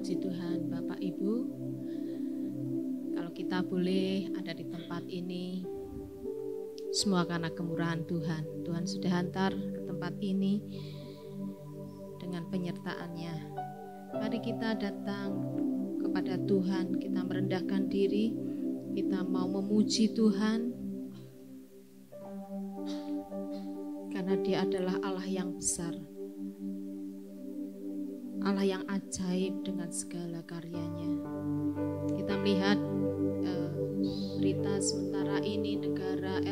Puji Tuhan, Bapak Ibu, kalau kita boleh ada di tempat ini, semua karena kemurahan Tuhan. Tuhan sudah hantar ke tempat ini dengan penyertaan-Nya. Mari kita datang kepada Tuhan, kita merendahkan diri, kita mau memuji Tuhan, karena Dia adalah Allah yang besar, Allah yang ajaib dengan segala karyanya. Kita melihat berita sementara ini negara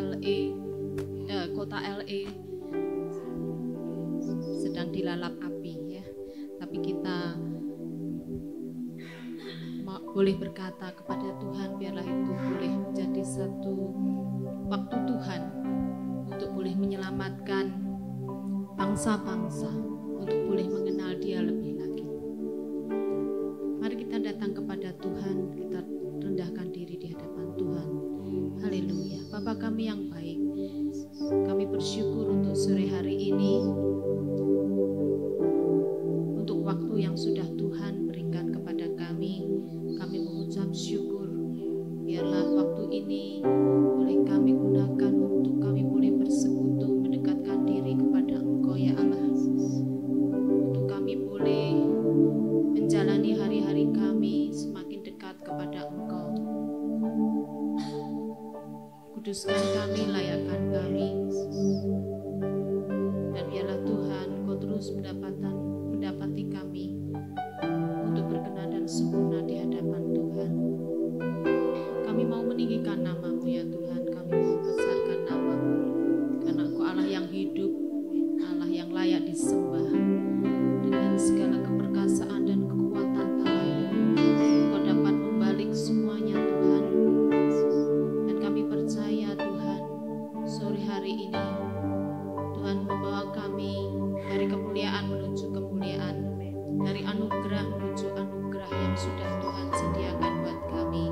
kota LA sedang dilalap api ya. Tapi kita boleh berkata kepada Tuhan, biarlah itu boleh menjadi satu waktu Tuhan untuk boleh menyelamatkan bangsa-bangsa, untuk boleh mengenal Dia lebih lagi. Mari kita datang kepada Tuhan, kita rendahkan diri di hadapan Tuhan. Haleluya. Bapa kami yang baik, kami bersyukur untuk sore hari ini, untuk waktu yang sudah Tuhan berikan kepada kami. Kami mengucap syukur, biarlah waktu ini boleh kami gunakan untuk kami boleh bersekutu, mendekatkan diri kepada Engkau ya Allah, untuk kami boleh menjalani hari-hari kami semakin dekat kepada Engkau. Kuduskan kami, layakkan kami, dan biarlah Tuhan Engkau terus mendapati kami untuk berkenan dan sempurna di hadapan Tuhan. Kami mau meninggikan nama-Mu ya Tuhan, kami mau besarkan nama-Mu, karena Engkau Allah yang hidup, Allah yang layak disembah. Dengan segala keperkasaan dan kekuatan tangan-Mu, Engkau dapat membalik semuanya Tuhan. Dan kami percaya Tuhan, sore hari ini Tuhan membawa kami dari kemuliaan menuju kemuliaan, dari anugerah menuju anugerah yang sudah Tuhan sediakan buat kami,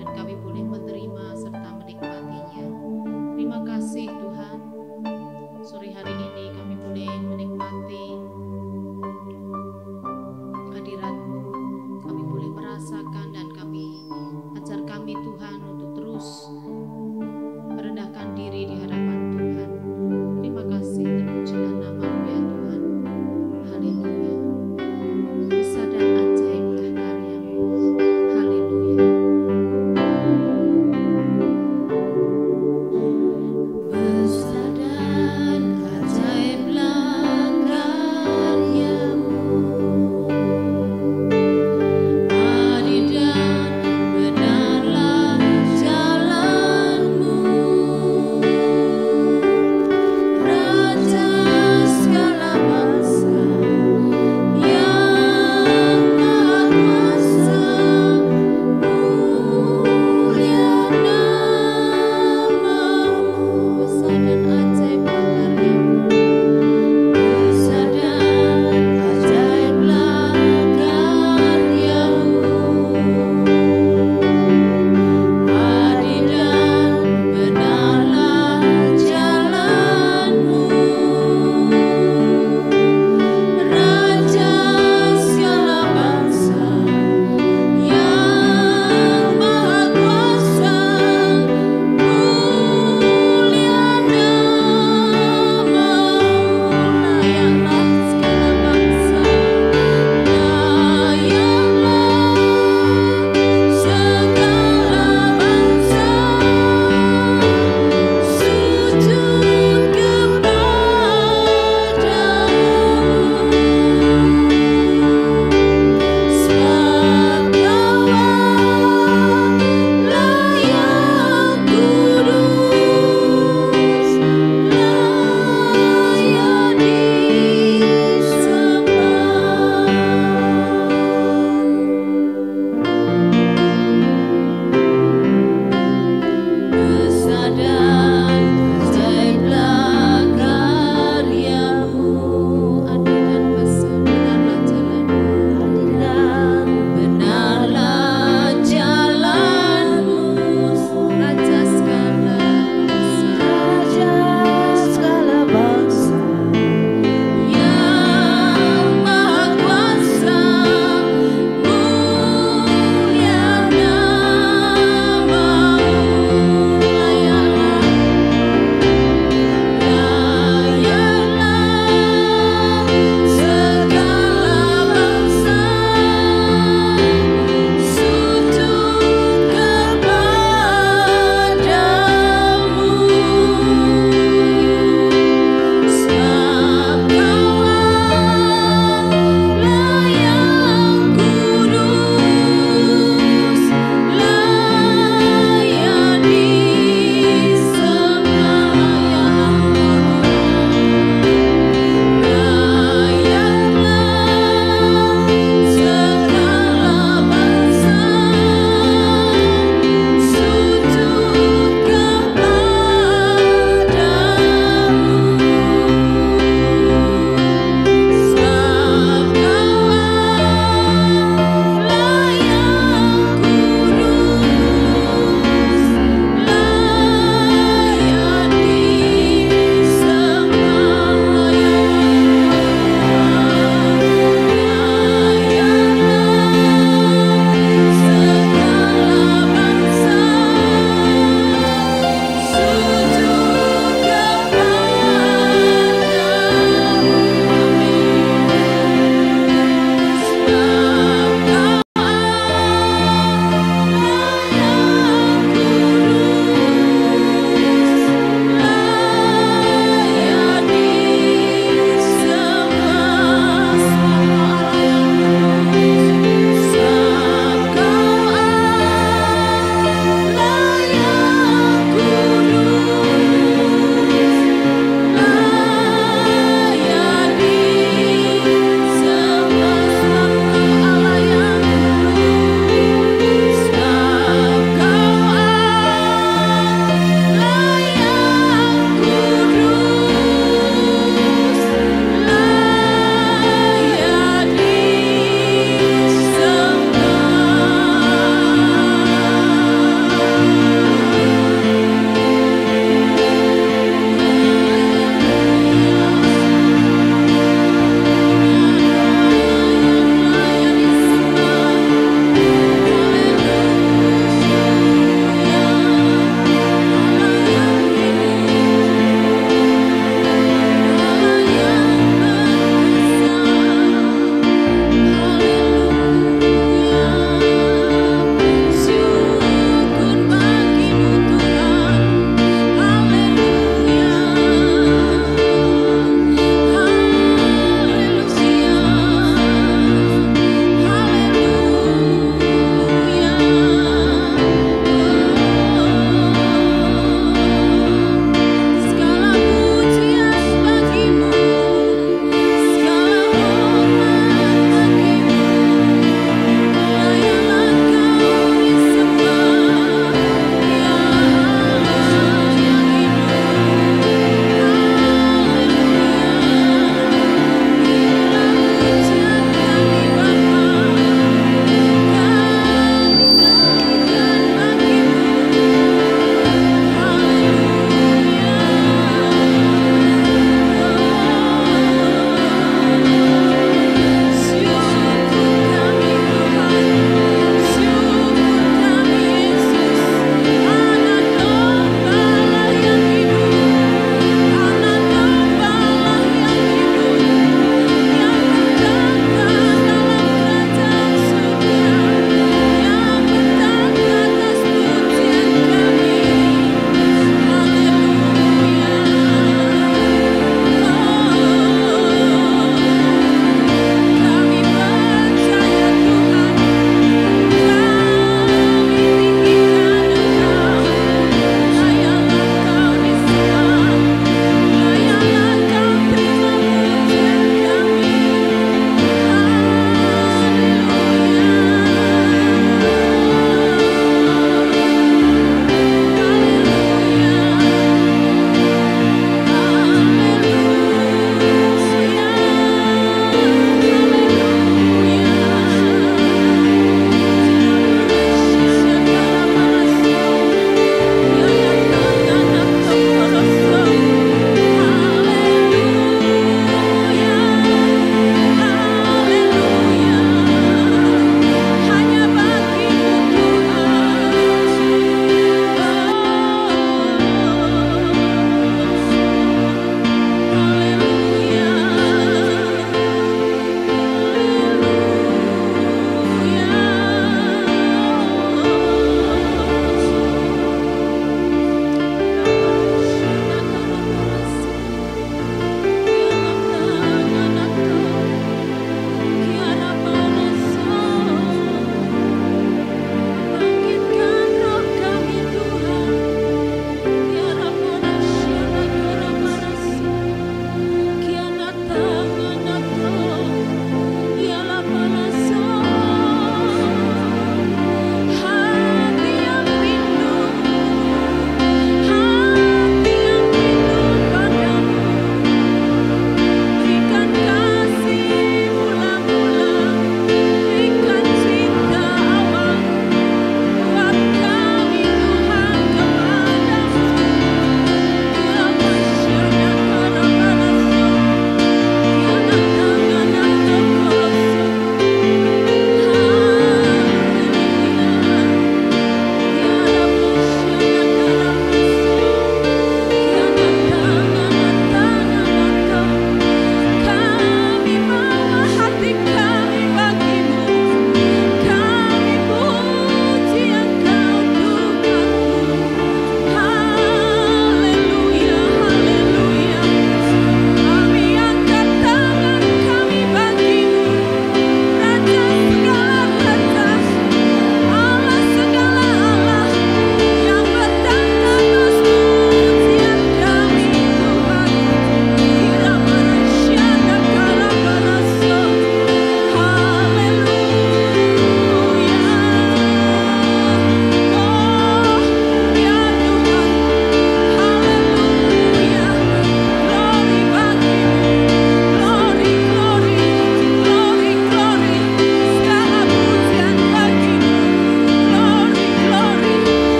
dan kami boleh menerima serta menikmatinya. Terima kasih Tuhan, sore hari ini kami boleh menikmati hadirat-Mu, kami boleh merasakan, dan ajar kami Tuhan untuk terus merendahkan diri di hadapan Tuhan. Terima kasih, terpujilah nama-Mu ya Tuhan. Haleluya. Bisa dan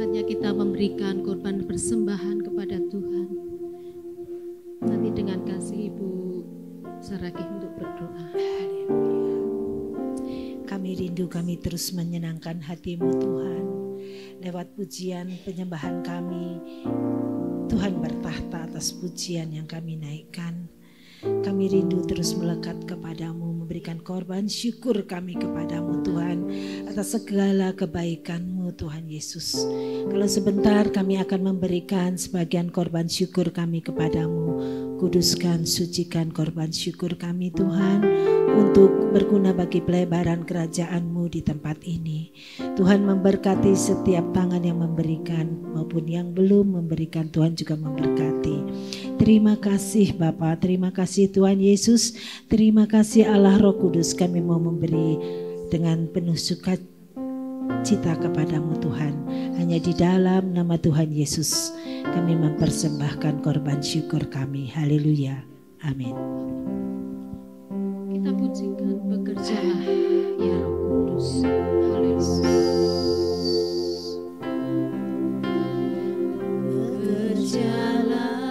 Saatnya kita memberikan korban persembahan kepada Tuhan. Nanti dengan kasih Ibu Saragih untuk berdoa. Kami rindu, kami terus menyenangkan hati-Mu Tuhan. Lewat pujian penyembahan kami, Tuhan bertahta atas pujian yang kami naikkan. Kami rindu terus melekat kepadamu, memberikan korban syukur kami kepadamu Tuhan, atas segala kebaikan-Mu Tuhan Yesus. Kalau sebentar kami akan memberikan sebagian korban syukur kami kepadamu. Kuduskan, sucikan korban syukur kami Tuhan, untuk berguna bagi pelebaran kerajaan-Mu di tempat ini. Tuhan memberkati setiap tangan yang memberikan maupun yang belum memberikan, Tuhan juga memberkati. Terima kasih Bapa, terima kasih Tuhan Yesus, terima kasih Allah Roh Kudus. Kami mau memberi dengan penuh sukacita kepadamu Tuhan. Hanya di dalam nama Tuhan Yesus kami mempersembahkan korban syukur kami. Haleluya, amin. Kita pujikan, bekerjalah ya Roh Kudus. Haleluya. Bekerjalah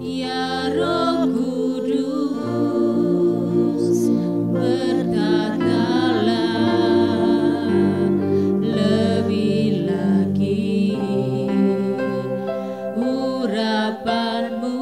ya Roh Kudus, bertatalah lebih lagi urapan-Mu.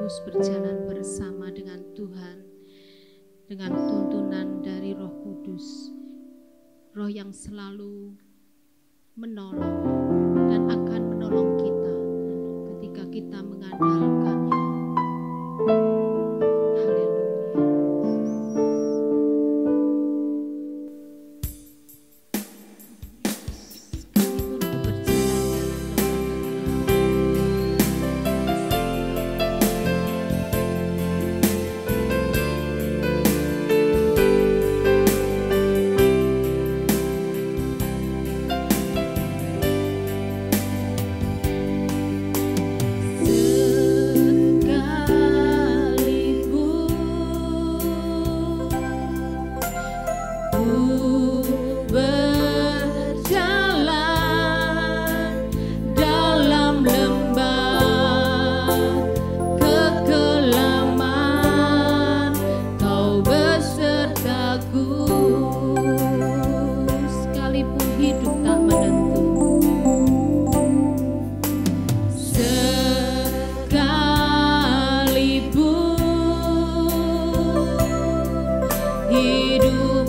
Berjalan bersama dengan Tuhan dengan tuntunan dari Roh Kudus, Roh yang selalu menolong dan akan menolong kita ketika kita mengandalkannya. Hidup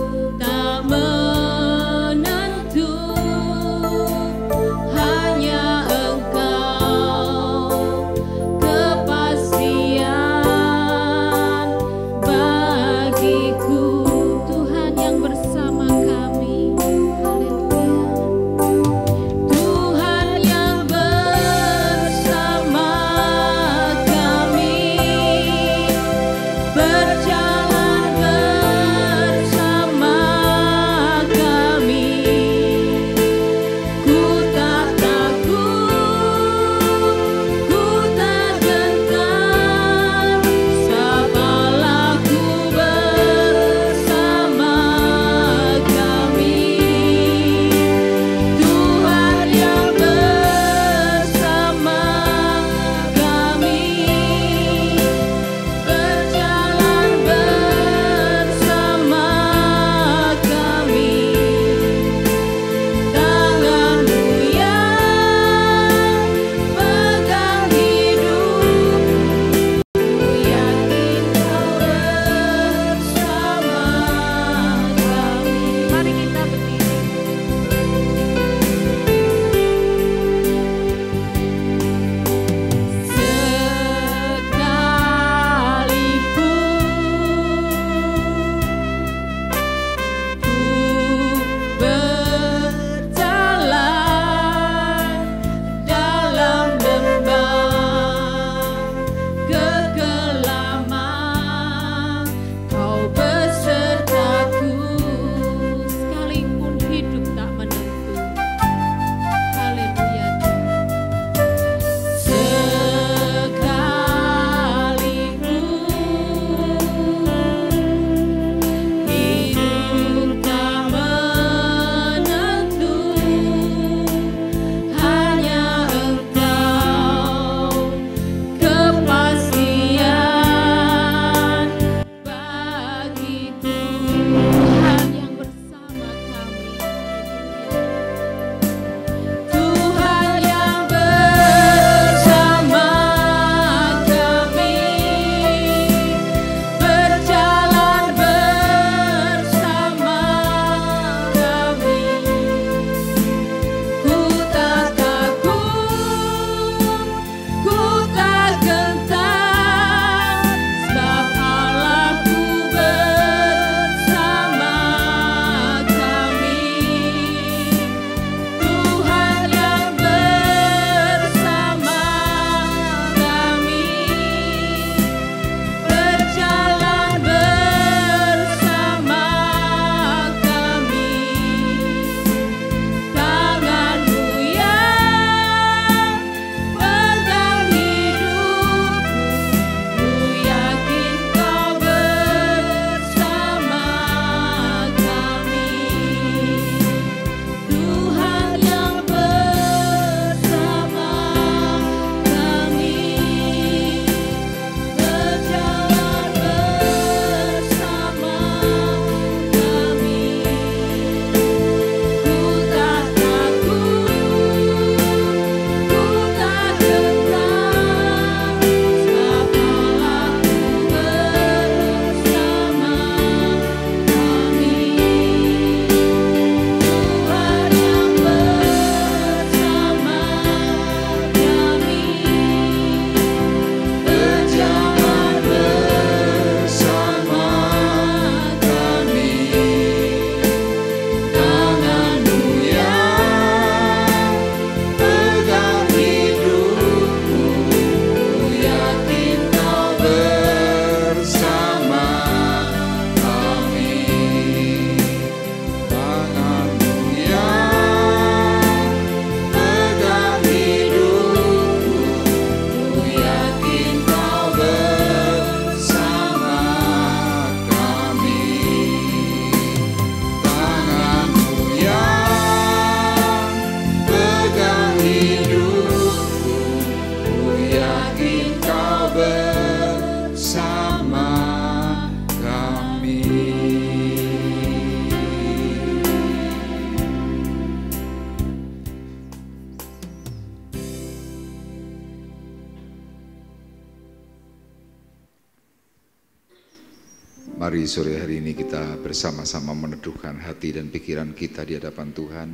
Mari sore hari ini kita bersama-sama meneduhkan hati dan pikiran kita di hadapan Tuhan.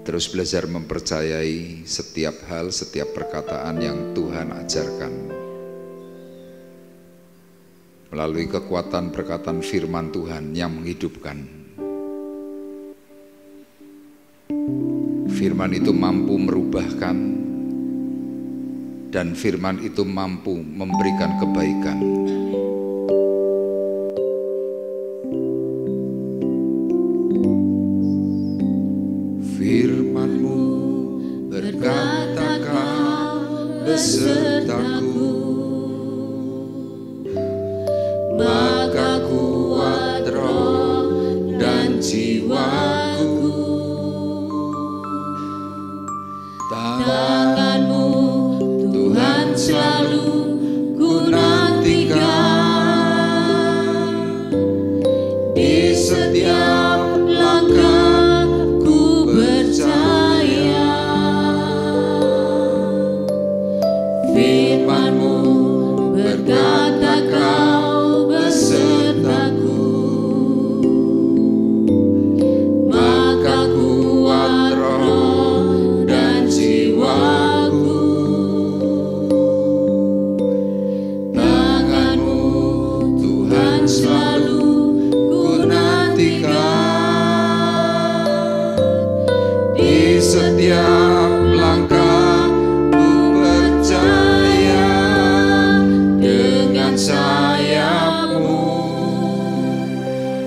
Terus belajar mempercayai setiap hal, setiap perkataan yang Tuhan ajarkan. Melalui kekuatan perkataan firman Tuhan yang menghidupkan. Firman itu mampu merubahkan, dan firman itu mampu memberikan kebaikan. Firman-Mu berkata Kau besertaku, maka kuat roh dan jiwaku. Tangan-Mu Tuhan selalu ku nantikan, di setiap langkah ku percaya. Firman-Mu berkata Kau besertaku, maka kuat roh dan jiwaku. Tangan-Mu Tuhan selalu ku nantikan, di setiap langkah ku percaya. Dengan sayap-Mu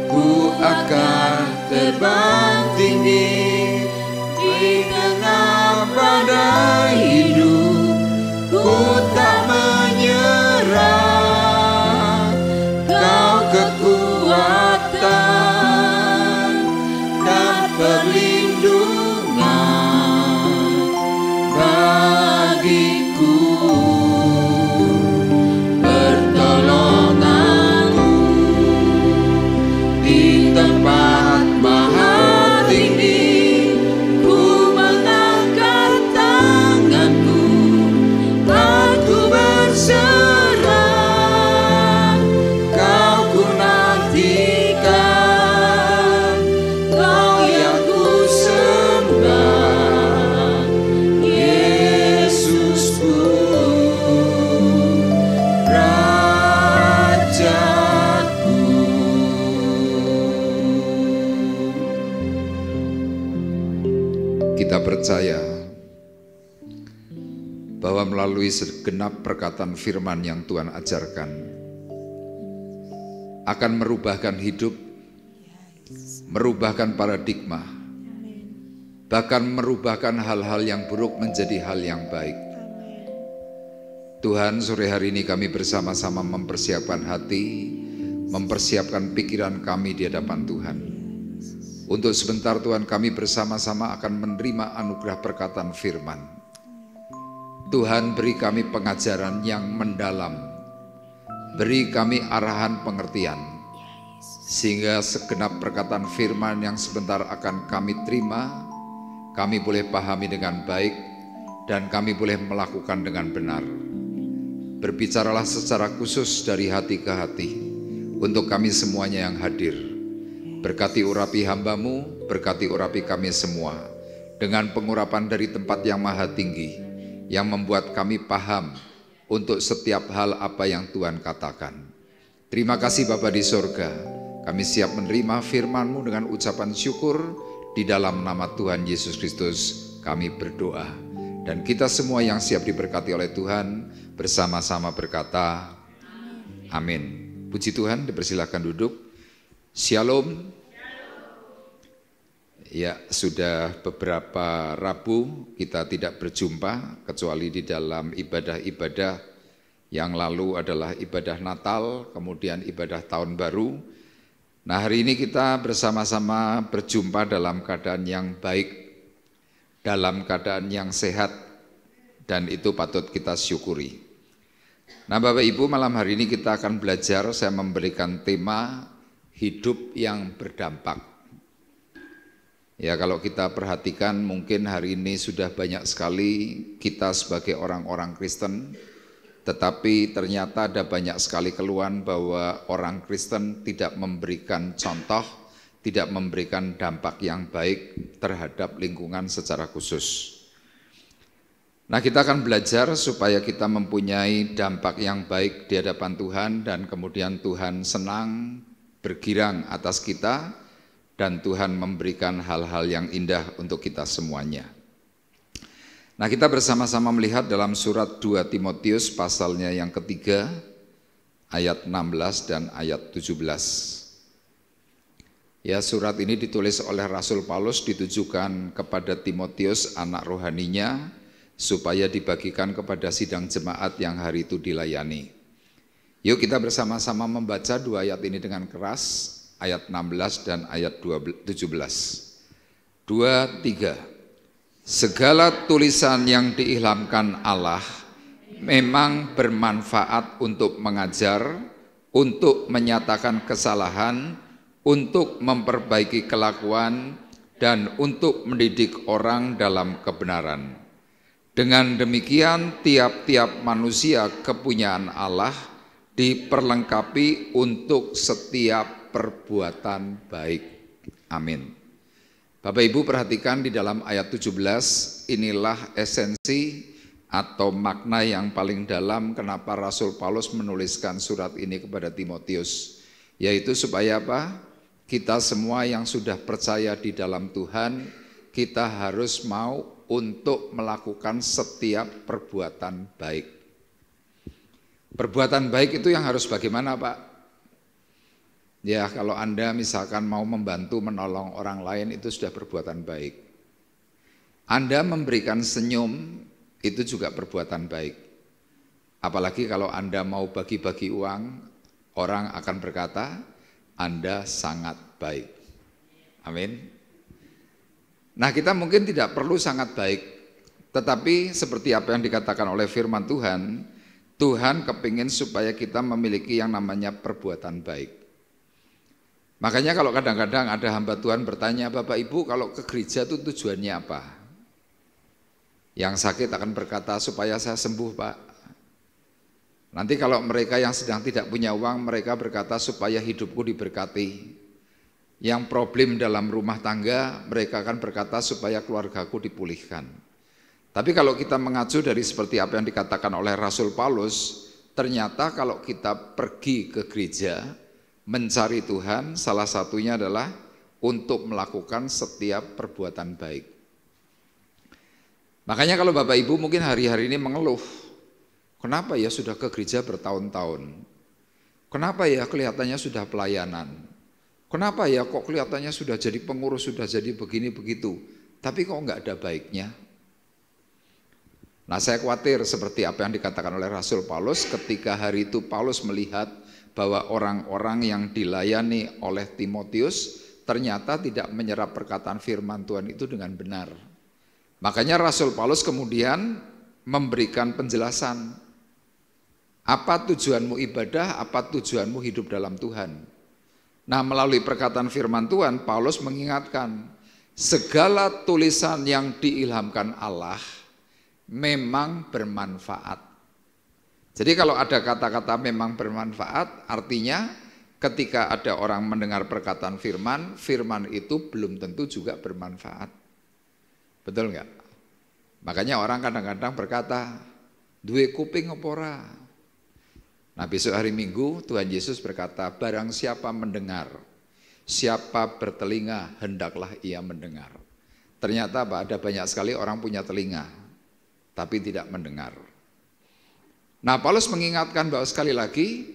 ku akan terbang tinggi di tengah badai hidup. Ku tak menyerah, Kau kekuatan dan perlindungan bagiku. Pertolongan-Mu di tempat maha tinggi, ku mengangkat tanganku, aku berserah. Kau ku nantikan, Kau yang ku sembah, Yesusku, Rajaku. Kita percaya bahwa melalui segenap perkataan firman yang Tuhan ajarkan akan merubahkan hidup, merubahkan paradigma, bahkan merubahkan hal-hal yang buruk menjadi hal yang baik. Tuhan, sore hari ini kami bersama-sama mempersiapkan hati, mempersiapkan pikiran kami di hadapan Tuhan. Untuk sebentar Tuhan, kami bersama-sama akan menerima anugerah perkataan firman. Tuhan, beri kami pengajaran yang mendalam, beri kami arahan pengertian, sehingga segenap perkataan firman yang sebentar akan kami terima, kami boleh pahami dengan baik, dan kami boleh melakukan dengan benar. Berbicaralah secara khusus dari hati ke hati, untuk kami semuanya yang hadir. Berkati urapi hamba-Mu, berkati urapi kami semua, dengan pengurapan dari tempat yang maha tinggi, yang membuat kami paham untuk setiap hal apa yang Tuhan katakan. Terima kasih Bapa di sorga, kami siap menerima firman-Mu dengan ucapan syukur. Di dalam nama Tuhan Yesus Kristus kami berdoa. Dan kita semua yang siap diberkati oleh Tuhan bersama-sama berkata amin. Puji Tuhan, dipersilakan duduk. Shalom. Ya, sudah beberapa Rabu kita tidak berjumpa kecuali di dalam ibadah-ibadah yang lalu adalah ibadah Natal, kemudian ibadah Tahun Baru. Nah, hari ini kita bersama-sama berjumpa dalam keadaan yang baik, dalam keadaan yang sehat, dan itu patut kita syukuri. Nah, Bapak Ibu, malam hari ini kita akan belajar, saya memberikan tema hidup yang berdampak. Ya, kalau kita perhatikan mungkin hari ini sudah banyak sekali kita sebagai orang-orang Kristen tetapi ternyata ada banyak sekali keluhan bahwa orang Kristen tidak memberikan contoh, tidak memberikan dampak yang baik terhadap lingkungan secara khusus. Nah, kita akan belajar supaya kita mempunyai dampak yang baik di hadapan Tuhan dan kemudian Tuhan senang bergirang atas kita dan Tuhan memberikan hal-hal yang indah untuk kita semuanya. Nah, kita bersama-sama melihat dalam surat 2 Timotius pasalnya yang ketiga, ayat 16 dan ayat 17. Ya, surat ini ditulis oleh Rasul Paulus ditujukan kepada Timotius, anak rohaninya, supaya dibagikan kepada sidang jemaat yang hari itu dilayani. Yuk kita bersama-sama membaca dua ayat ini dengan keras, ayat 16 dan ayat 17. 2, 3. Segala tulisan yang diilhamkan Allah memang bermanfaat untuk mengajar, untuk menyatakan kesalahan, untuk memperbaiki kelakuan, dan untuk mendidik orang dalam kebenaran. Dengan demikian tiap-tiap manusia kepunyaan Allah diperlengkapi untuk setiap perbuatan baik. Amin. Bapak Ibu perhatikan di dalam ayat 17, inilah esensi atau makna yang paling dalam kenapa Rasul Paulus menuliskan surat ini kepada Timotius. Yaitu supaya apa? Kita semua yang sudah percaya di dalam Tuhan, kita harus mau untuk melakukan setiap perbuatan baik. Perbuatan baik itu yang harus bagaimana, Pak? Ya, kalau Anda misalkan mau membantu menolong orang lain itu sudah perbuatan baik. Anda memberikan senyum itu juga perbuatan baik. Apalagi kalau Anda mau bagi-bagi uang, orang akan berkata, Anda sangat baik. Amin. Nah, kita mungkin tidak perlu sangat baik, tetapi seperti apa yang dikatakan oleh firman Tuhan, Tuhan kepingin supaya kita memiliki yang namanya perbuatan baik. Makanya kalau kadang-kadang ada hamba Tuhan bertanya, Bapak Ibu kalau ke gereja itu tujuannya apa? Yang sakit akan berkata supaya saya sembuh, Pak. Nanti kalau mereka yang sedang tidak punya uang, mereka berkata supaya hidupku diberkati. Yang problem dalam rumah tangga, mereka akan berkata supaya keluargaku dipulihkan. Tapi kalau kita mengacu dari seperti apa yang dikatakan oleh Rasul Paulus, ternyata kalau kita pergi ke gereja, mencari Tuhan, salah satunya adalah untuk melakukan setiap perbuatan baik. Makanya kalau Bapak Ibu mungkin hari-hari ini mengeluh, kenapa ya sudah ke gereja bertahun-tahun? Kenapa ya kelihatannya sudah pelayanan? Kenapa ya kok kelihatannya sudah jadi pengurus, sudah jadi begini begitu, tapi kok enggak ada baiknya? Nah, saya khawatir seperti apa yang dikatakan oleh Rasul Paulus ketika hari itu Paulus melihat bahwa orang-orang yang dilayani oleh Timotius ternyata tidak menyerap perkataan firman Tuhan itu dengan benar. Makanya Rasul Paulus kemudian memberikan penjelasan, apa tujuanmu ibadah, apa tujuanmu hidup dalam Tuhan. Nah, melalui perkataan firman Tuhan, Paulus mengingatkan, segala tulisan yang diilhamkan Allah memang bermanfaat. Jadi kalau ada kata-kata memang bermanfaat, artinya ketika ada orang mendengar perkataan firman, firman itu belum tentu juga bermanfaat. Betul enggak? Makanya orang kadang-kadang berkata, duwe kuping apa ora? Nah, besok hari Minggu Tuhan Yesus berkata, barang siapa mendengar, siapa bertelinga, hendaklah ia mendengar. Ternyata ada banyak sekali orang punya telinga, tapi tidak mendengar. Nah, Paulus mengingatkan bahwa sekali lagi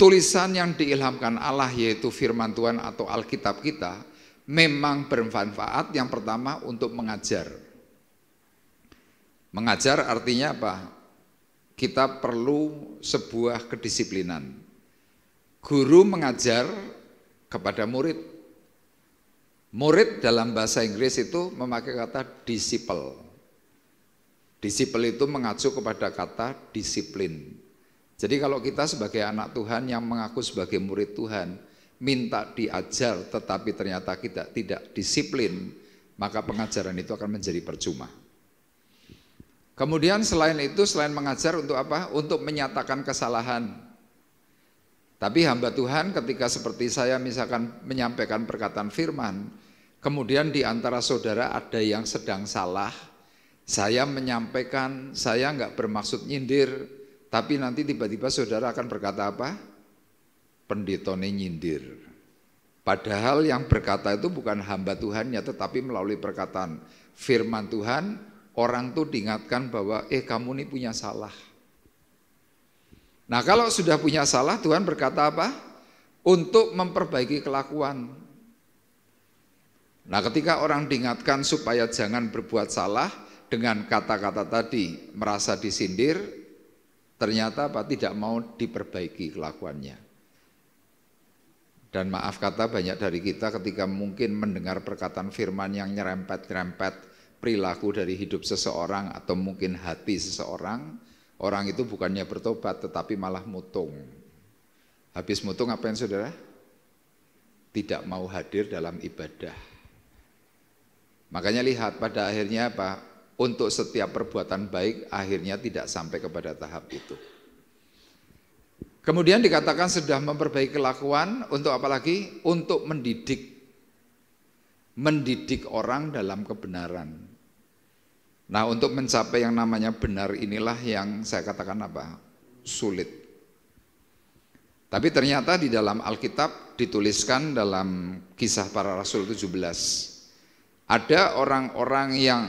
tulisan yang diilhamkan Allah yaitu firman Tuhan atau Alkitab kita memang bermanfaat yang pertama untuk mengajar. Mengajar artinya apa? Kita perlu sebuah kedisiplinan. Guru mengajar kepada murid. Murid dalam bahasa Inggris itu memakai kata disciple. Disciple itu mengacu kepada kata disiplin. Jadi kalau kita sebagai anak Tuhan yang mengaku sebagai murid Tuhan, minta diajar tetapi ternyata kita tidak disiplin, maka pengajaran itu akan menjadi percuma. Kemudian selain itu, selain mengajar untuk apa? Untuk menyatakan kesalahan. Tapi hamba Tuhan ketika seperti saya misalkan menyampaikan perkataan firman, kemudian di antara saudara ada yang sedang salah, saya menyampaikan, saya nggak bermaksud nyindir, tapi nanti tiba-tiba saudara akan berkata apa? Pendetone nyindir. Padahal yang berkata itu bukan hamba Tuhannya, tetapi melalui perkataan firman Tuhan, orang tuh diingatkan bahwa kamu ini punya salah. Nah kalau sudah punya salah, Tuhan berkata apa? Untuk memperbaiki kelakuan. Nah ketika orang diingatkan supaya jangan berbuat salah dengan kata-kata tadi merasa disindir, ternyata apa? Tidak mau diperbaiki kelakuannya. Dan maaf kata banyak dari kita ketika mungkin mendengar perkataan firman yang nyerempet-nyerempet perilaku dari hidup seseorang atau mungkin hati seseorang, orang itu bukannya bertobat tetapi malah mutung. Habis mutung apa yang saudara? Tidak mau hadir dalam ibadah. Makanya lihat pada akhirnya apa? Untuk setiap perbuatan baik akhirnya tidak sampai kepada tahap itu. Kemudian dikatakan sudah memperbaiki kelakuan untuk apa lagi? Untuk mendidik orang dalam kebenaran. Nah untuk mencapai yang namanya benar inilah yang saya katakan apa? Sulit. Tapi ternyata di dalam Alkitab dituliskan dalam Kisah Para Rasul 17, ada orang-orang yang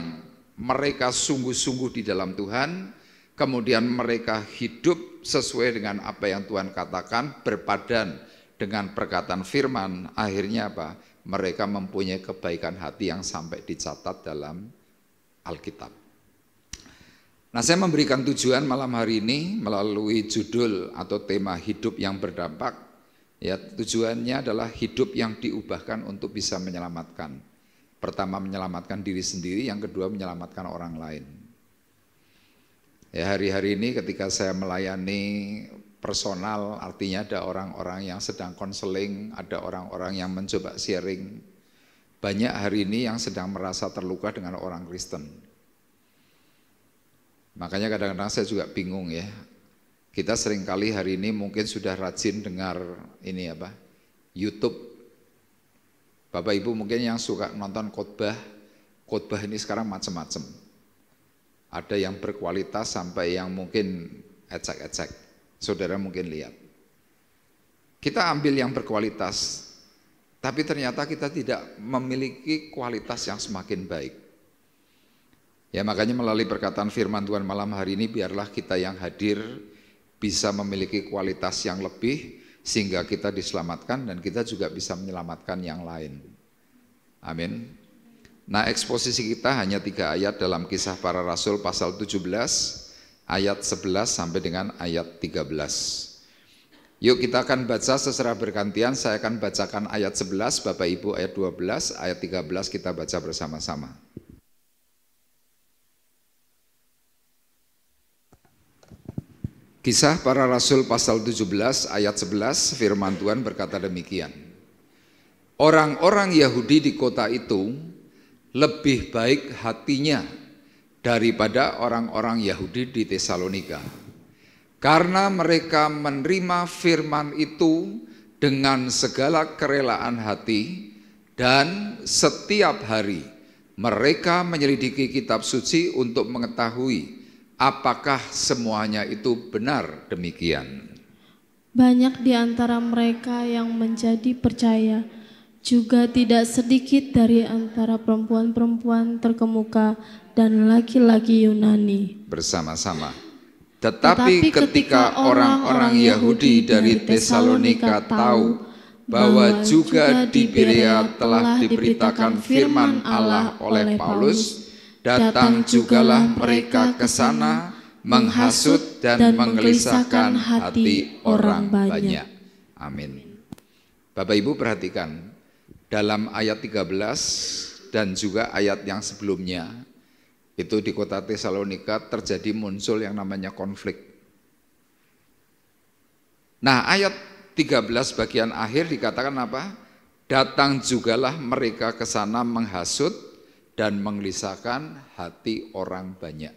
mereka sungguh-sungguh di dalam Tuhan, kemudian mereka hidup sesuai dengan apa yang Tuhan katakan, berpadan dengan perkataan firman, akhirnya apa? Mereka mempunyai kebaikan hati yang sampai dicatat dalam Alkitab. Nah saya memberikan tujuan malam hari ini melalui judul atau tema hidup yang berdampak. Ya tujuannya adalah hidup yang diubahkan untuk bisa menyelamatkan. Pertama menyelamatkan diri sendiri, yang kedua menyelamatkan orang lain. Ya hari-hari ini ketika saya melayani personal, artinya ada orang-orang yang sedang konseling, ada orang-orang yang mencoba sharing. Banyak hari ini yang sedang merasa terluka dengan orang Kristen. Makanya kadang-kadang saya juga bingung ya. Kita seringkali hari ini mungkin sudah rajin dengar ini apa? YouTube. Bapak Ibu mungkin yang suka nonton khotbah ini sekarang macam-macam. Ada yang berkualitas sampai yang mungkin ecek-ecek. Saudara mungkin lihat. Kita ambil yang berkualitas, tapi ternyata kita tidak memiliki kualitas yang semakin baik. Ya makanya melalui perkataan firman Tuhan malam hari ini, biarlah kita yang hadir bisa memiliki kualitas yang lebih, sehingga kita diselamatkan dan kita juga bisa menyelamatkan yang lain. Amin. Nah eksposisi kita hanya 3 ayat dalam Kisah Para Rasul pasal 17, ayat 11 sampai dengan ayat 13. Yuk kita akan baca secara bergantian, saya akan bacakan ayat 11, Bapak Ibu ayat 12, ayat 13 kita baca bersama-sama. Kisah Para Rasul pasal 17 ayat 11, firman Tuhan berkata demikian. Orang-orang Yahudi di kota itu lebih baik hatinya daripada orang-orang Yahudi di Tesalonika. Karena mereka menerima firman itu dengan segala kerelaan hati dan setiap hari mereka menyelidiki kitab suci untuk mengetahui apakah semuanya itu benar demikian. Banyak di antara mereka yang menjadi percaya, juga tidak sedikit dari antara perempuan-perempuan terkemuka dan laki-laki Yunani. Bersama-sama. Tetapi ketika orang-orang Yahudi dari Tesalonika tahu bahwa juga di Berea telah diberitakan firman Allah oleh Paulus, datang jugalah mereka ke sana menghasut dan menggelisahkan hati orang banyak. Amin. Bapak Ibu perhatikan, dalam ayat 13 dan juga ayat yang sebelumnya, itu di kota Tesalonika terjadi muncul yang namanya konflik. Nah ayat 13 bagian akhir dikatakan apa? Datang jugalah mereka ke sana menghasut dan menggelisahkan hati orang banyak.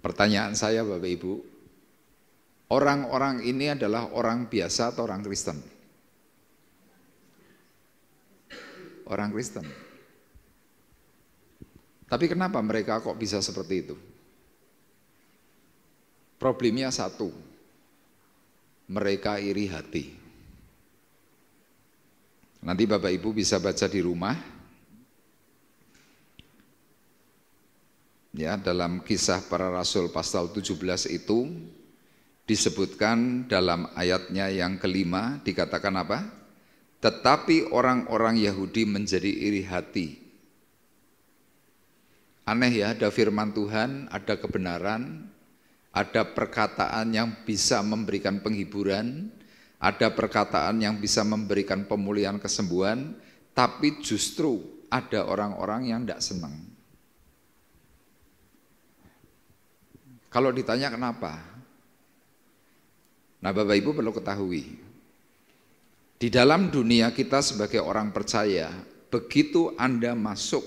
Pertanyaan saya Bapak Ibu, orang-orang ini adalah orang biasa atau orang Kristen? Orang Kristen. Tapi kenapa mereka kok bisa seperti itu? Problemnya satu, mereka iri hati. Nanti Bapak Ibu bisa baca di rumah. Ya, dalam Kisah Para Rasul pasal 17 itu disebutkan dalam ayatnya yang kelima, dikatakan apa? Tetapi orang-orang Yahudi menjadi iri hati. Aneh ya, ada firman Tuhan, ada kebenaran, ada perkataan yang bisa memberikan penghiburan, ada perkataan yang bisa memberikan pemulihan kesembuhan, tapi justru ada orang-orang yang tidak senang. Kalau ditanya kenapa? Nah Bapak Ibu perlu ketahui, di dalam dunia kita sebagai orang percaya, begitu Anda masuk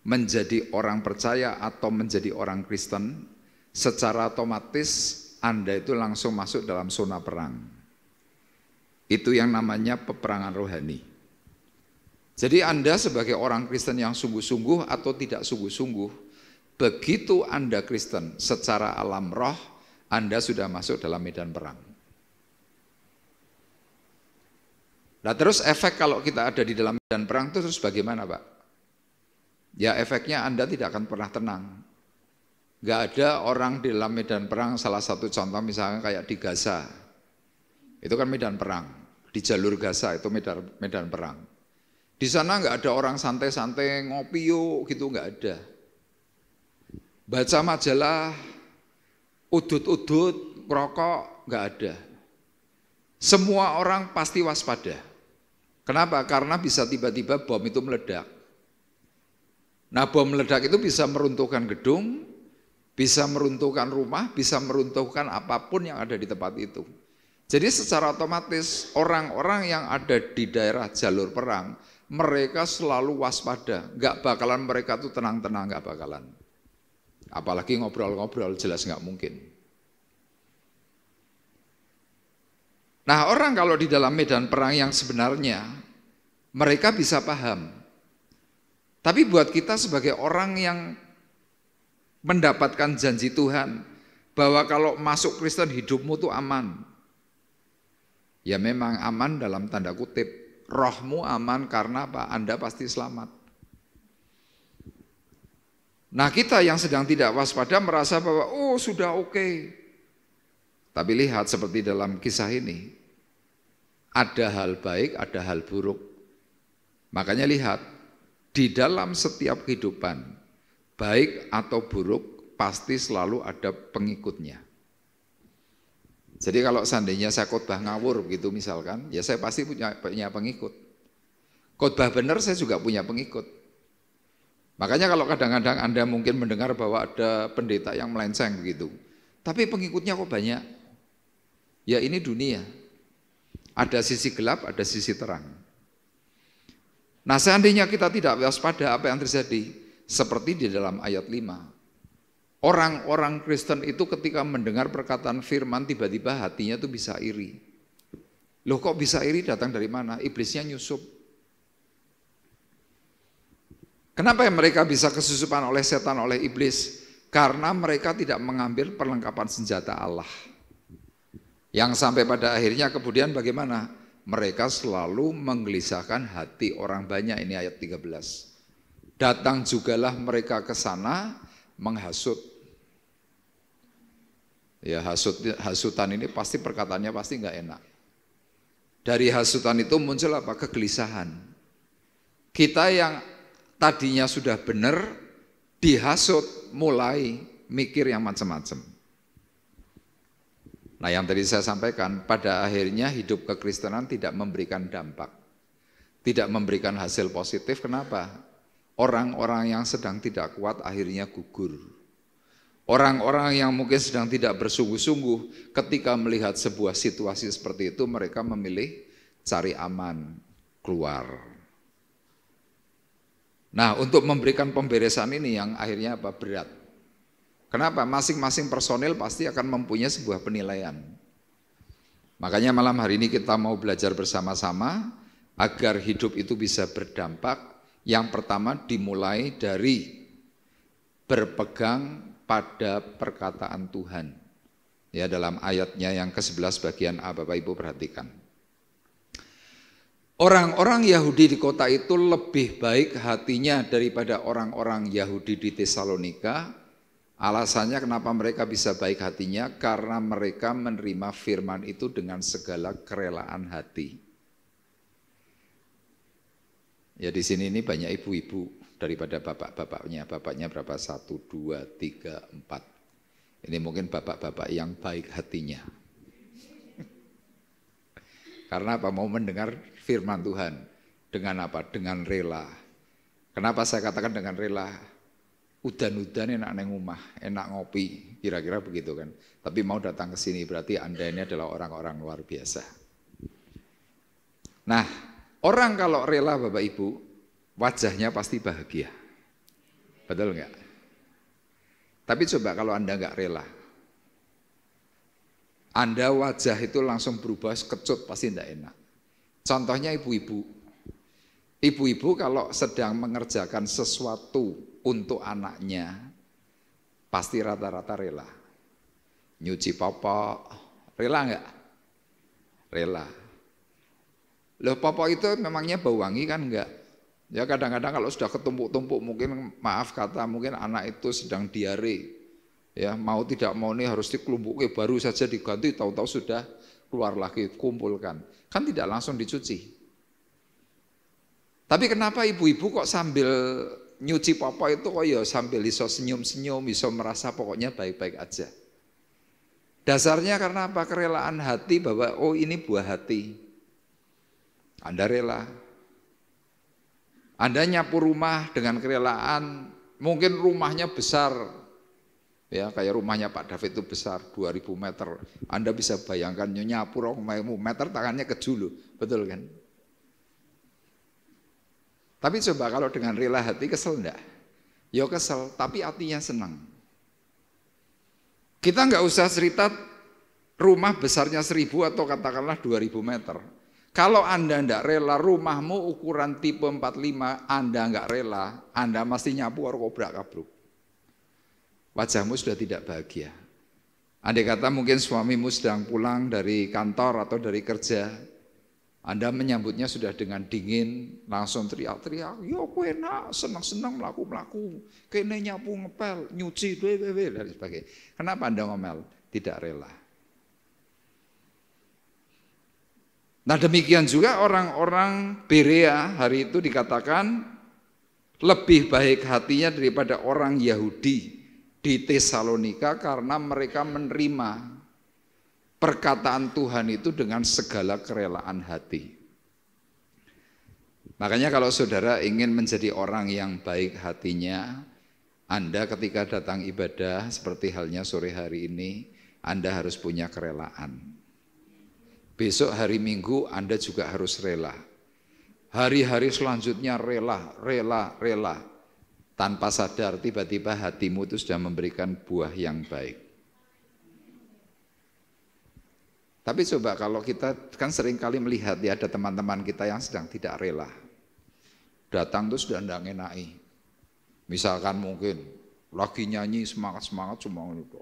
menjadi orang percaya atau menjadi orang Kristen, secara otomatis Anda itu langsung masuk dalam zona perang. Itu yang namanya peperangan rohani. Jadi Anda sebagai orang Kristen yang sungguh-sungguh atau tidak sungguh-sungguh, begitu Anda Kristen secara alam roh, Anda sudah masuk dalam medan perang. Nah terus efek kalau kita ada di dalam medan perang itu terus bagaimana Pak? Ya efeknya Anda tidak akan pernah tenang. Gak ada orang di dalam medan perang, salah satu contoh misalnya kayak di Gaza. Itu kan medan perang. Di jalur Gaza itu medan perang. Di sana gak ada orang santai-santai ngopi yuk gitu, gak ada. Baca majalah, udut-udut, rokok, gak ada. Semua orang pasti waspada. Kenapa? Karena bisa tiba-tiba bom itu meledak. Nah bom meledak itu bisa meruntuhkan gedung, bisa meruntuhkan rumah, bisa meruntuhkan apapun yang ada di tempat itu. Jadi secara otomatis orang-orang yang ada di daerah jalur perang, mereka selalu waspada, gak bakalan mereka tuh tenang-tenang, gak bakalan. Apalagi ngobrol-ngobrol, jelas gak mungkin. Nah orang kalau di dalam medan perang yang sebenarnya, mereka bisa paham. Tapi buat kita sebagai orang yang mendapatkan janji Tuhan, bahwa kalau masuk Kristen hidupmu tuh aman. Ya memang aman dalam tanda kutip, rohmu aman karena apa? Anda pasti selamat. Nah kita yang sedang tidak waspada merasa bahwa oh sudah oke. Tapi lihat seperti dalam kisah ini, ada hal baik, ada hal buruk. Makanya lihat, di dalam setiap kehidupan, baik atau buruk, pasti selalu ada pengikutnya. Jadi kalau seandainya saya khotbah ngawur gitu misalkan, ya saya pasti punya pengikut. Khotbah benar saya juga punya pengikut. Makanya kalau kadang-kadang Anda mungkin mendengar bahwa ada pendeta yang melenceng begitu, tapi pengikutnya kok banyak. Ya ini dunia, ada sisi gelap, ada sisi terang. Nah seandainya kita tidak waspada, apa yang terjadi? Seperti di dalam ayat 5. Orang-orang Kristen itu ketika mendengar perkataan firman tiba-tiba hatinya tuh bisa iri. Loh kok bisa iri, datang dari mana? Iblisnya nyusup. Kenapa mereka bisa kesusupan oleh setan, oleh iblis? Karena mereka tidak mengambil perlengkapan senjata Allah. Yang sampai pada akhirnya kemudian bagaimana? Mereka selalu menggelisahkan hati orang banyak, ini ayat 13. Datang jugalah mereka ke sana menghasut. Ya hasutan ini pasti perkataannya pasti enggak enak. Dari hasutan itu muncul apa? Kegelisahan. Kita yang tadinya sudah benar dihasut, mulai mikir yang macam-macam. Nah yang tadi saya sampaikan, pada akhirnya hidup kekristenan tidak memberikan dampak, tidak memberikan hasil positif. Kenapa? Orang-orang yang sedang tidak kuat akhirnya gugur. Orang-orang yang mungkin sedang tidak bersungguh-sungguh, ketika melihat sebuah situasi seperti itu, mereka memilih cari aman, keluar. Nah untuk memberikan pemberesan ini yang akhirnya apa? Berat. Kenapa? Masing-masing personil pasti akan mempunyai sebuah penilaian. Makanya malam hari ini kita mau belajar bersama-sama agar hidup itu bisa berdampak. Yang pertama dimulai dari berpegang pada perkataan Tuhan. Ya, dalam ayatnya yang ke-11 bagian A, Bapak Ibu perhatikan. Orang-orang Yahudi di kota itu lebih baik hatinya daripada orang-orang Yahudi di Tesalonika. Alasannya kenapa mereka bisa baik hatinya? Karena mereka menerima firman itu dengan segala kerelaan hati. Ya, di sini ini banyak ibu-ibu daripada bapak-bapaknya. Bapaknya berapa? 1, 2, 3, 4. Ini mungkin bapak-bapak yang baik hatinya. Karena apa? Mau mendengar firman Tuhan. Dengan apa? Dengan rela. Kenapa saya katakan dengan rela? Udan-udan enak neng rumah, enak ngopi, kira-kira begitu kan. Tapi mau datang ke sini berarti Anda ini adalah orang-orang luar biasa. Nah, orang kalau rela Bapak Ibu, wajahnya pasti bahagia. Betul enggak? Tapi coba kalau Anda enggak rela, Anda wajah itu langsung berubah kecut, pasti enggak enak. Contohnya ibu-ibu. Ibu-ibu kalau sedang mengerjakan sesuatu untuk anaknya, pasti rata-rata rela. Nyuci popok, rela enggak? Rela. Loh, popok itu memangnya bau wangi kan enggak? Ya kadang-kadang kalau sudah ketumpuk-tumpuk, mungkin maaf kata, mungkin anak itu sedang diare. Ya, mau tidak mau nih harus dikelumpuki, baru saja diganti, tahu-tahu sudah keluar lagi, kumpulkan. Kan tidak langsung dicuci. Tapi kenapa ibu-ibu kok sambil nyuci popok itu kok ya sambil iso senyum-senyum, iso merasa pokoknya baik-baik aja. Dasarnya karena apa? Kerelaan hati bahwa oh ini buah hati. Anda rela. Anda nyapu rumah dengan kerelaan, mungkin rumahnya besar. Ya, kayak rumahnya Pak David itu besar, 2000 meter. Anda bisa bayangkan nyapu 2000 meter tangannya kejulu, betul kan? Tapi coba kalau dengan rela hati kesel enggak? Ya kesel, tapi hatinya senang. Kita enggak usah cerita rumah besarnya 1000 atau katakanlah 2000 meter. Kalau Anda enggak rela rumahmu ukuran tipe 45, Anda enggak rela, Anda mesti nyapu karo kobrak-kabruk. Wajahmu sudah tidak bahagia. Andai kata mungkin suamimu sedang pulang dari kantor atau dari kerja, Anda menyambutnya sudah dengan dingin, langsung teriak-teriak, ya aku enak, senang-senang melaku-melaku, kene nyapu ngepel, nyuci, dan sebagainya. Kenapa Anda ngomel? Tidak rela. Nah demikian juga orang-orang Berea hari itu dikatakan lebih baik hatinya daripada orang Yahudi di Tesalonika karena mereka menerima perkataan Tuhan itu dengan segala kerelaan hati. Makanya kalau saudara ingin menjadi orang yang baik hatinya, Anda ketika datang ibadah seperti halnya sore hari ini, Anda harus punya kerelaan. Besok hari Minggu Anda juga harus rela. Hari-hari selanjutnya rela. Tanpa sadar tiba-tiba hatimu itu sudah memberikan buah yang baik. Tapi coba kalau kita kan sering kali melihat ya ada teman-teman kita yang sedang tidak rela. Datang tuh sudah tidak ngenai. Misalkan mungkin lagi nyanyi semangat-semangat cuma itu.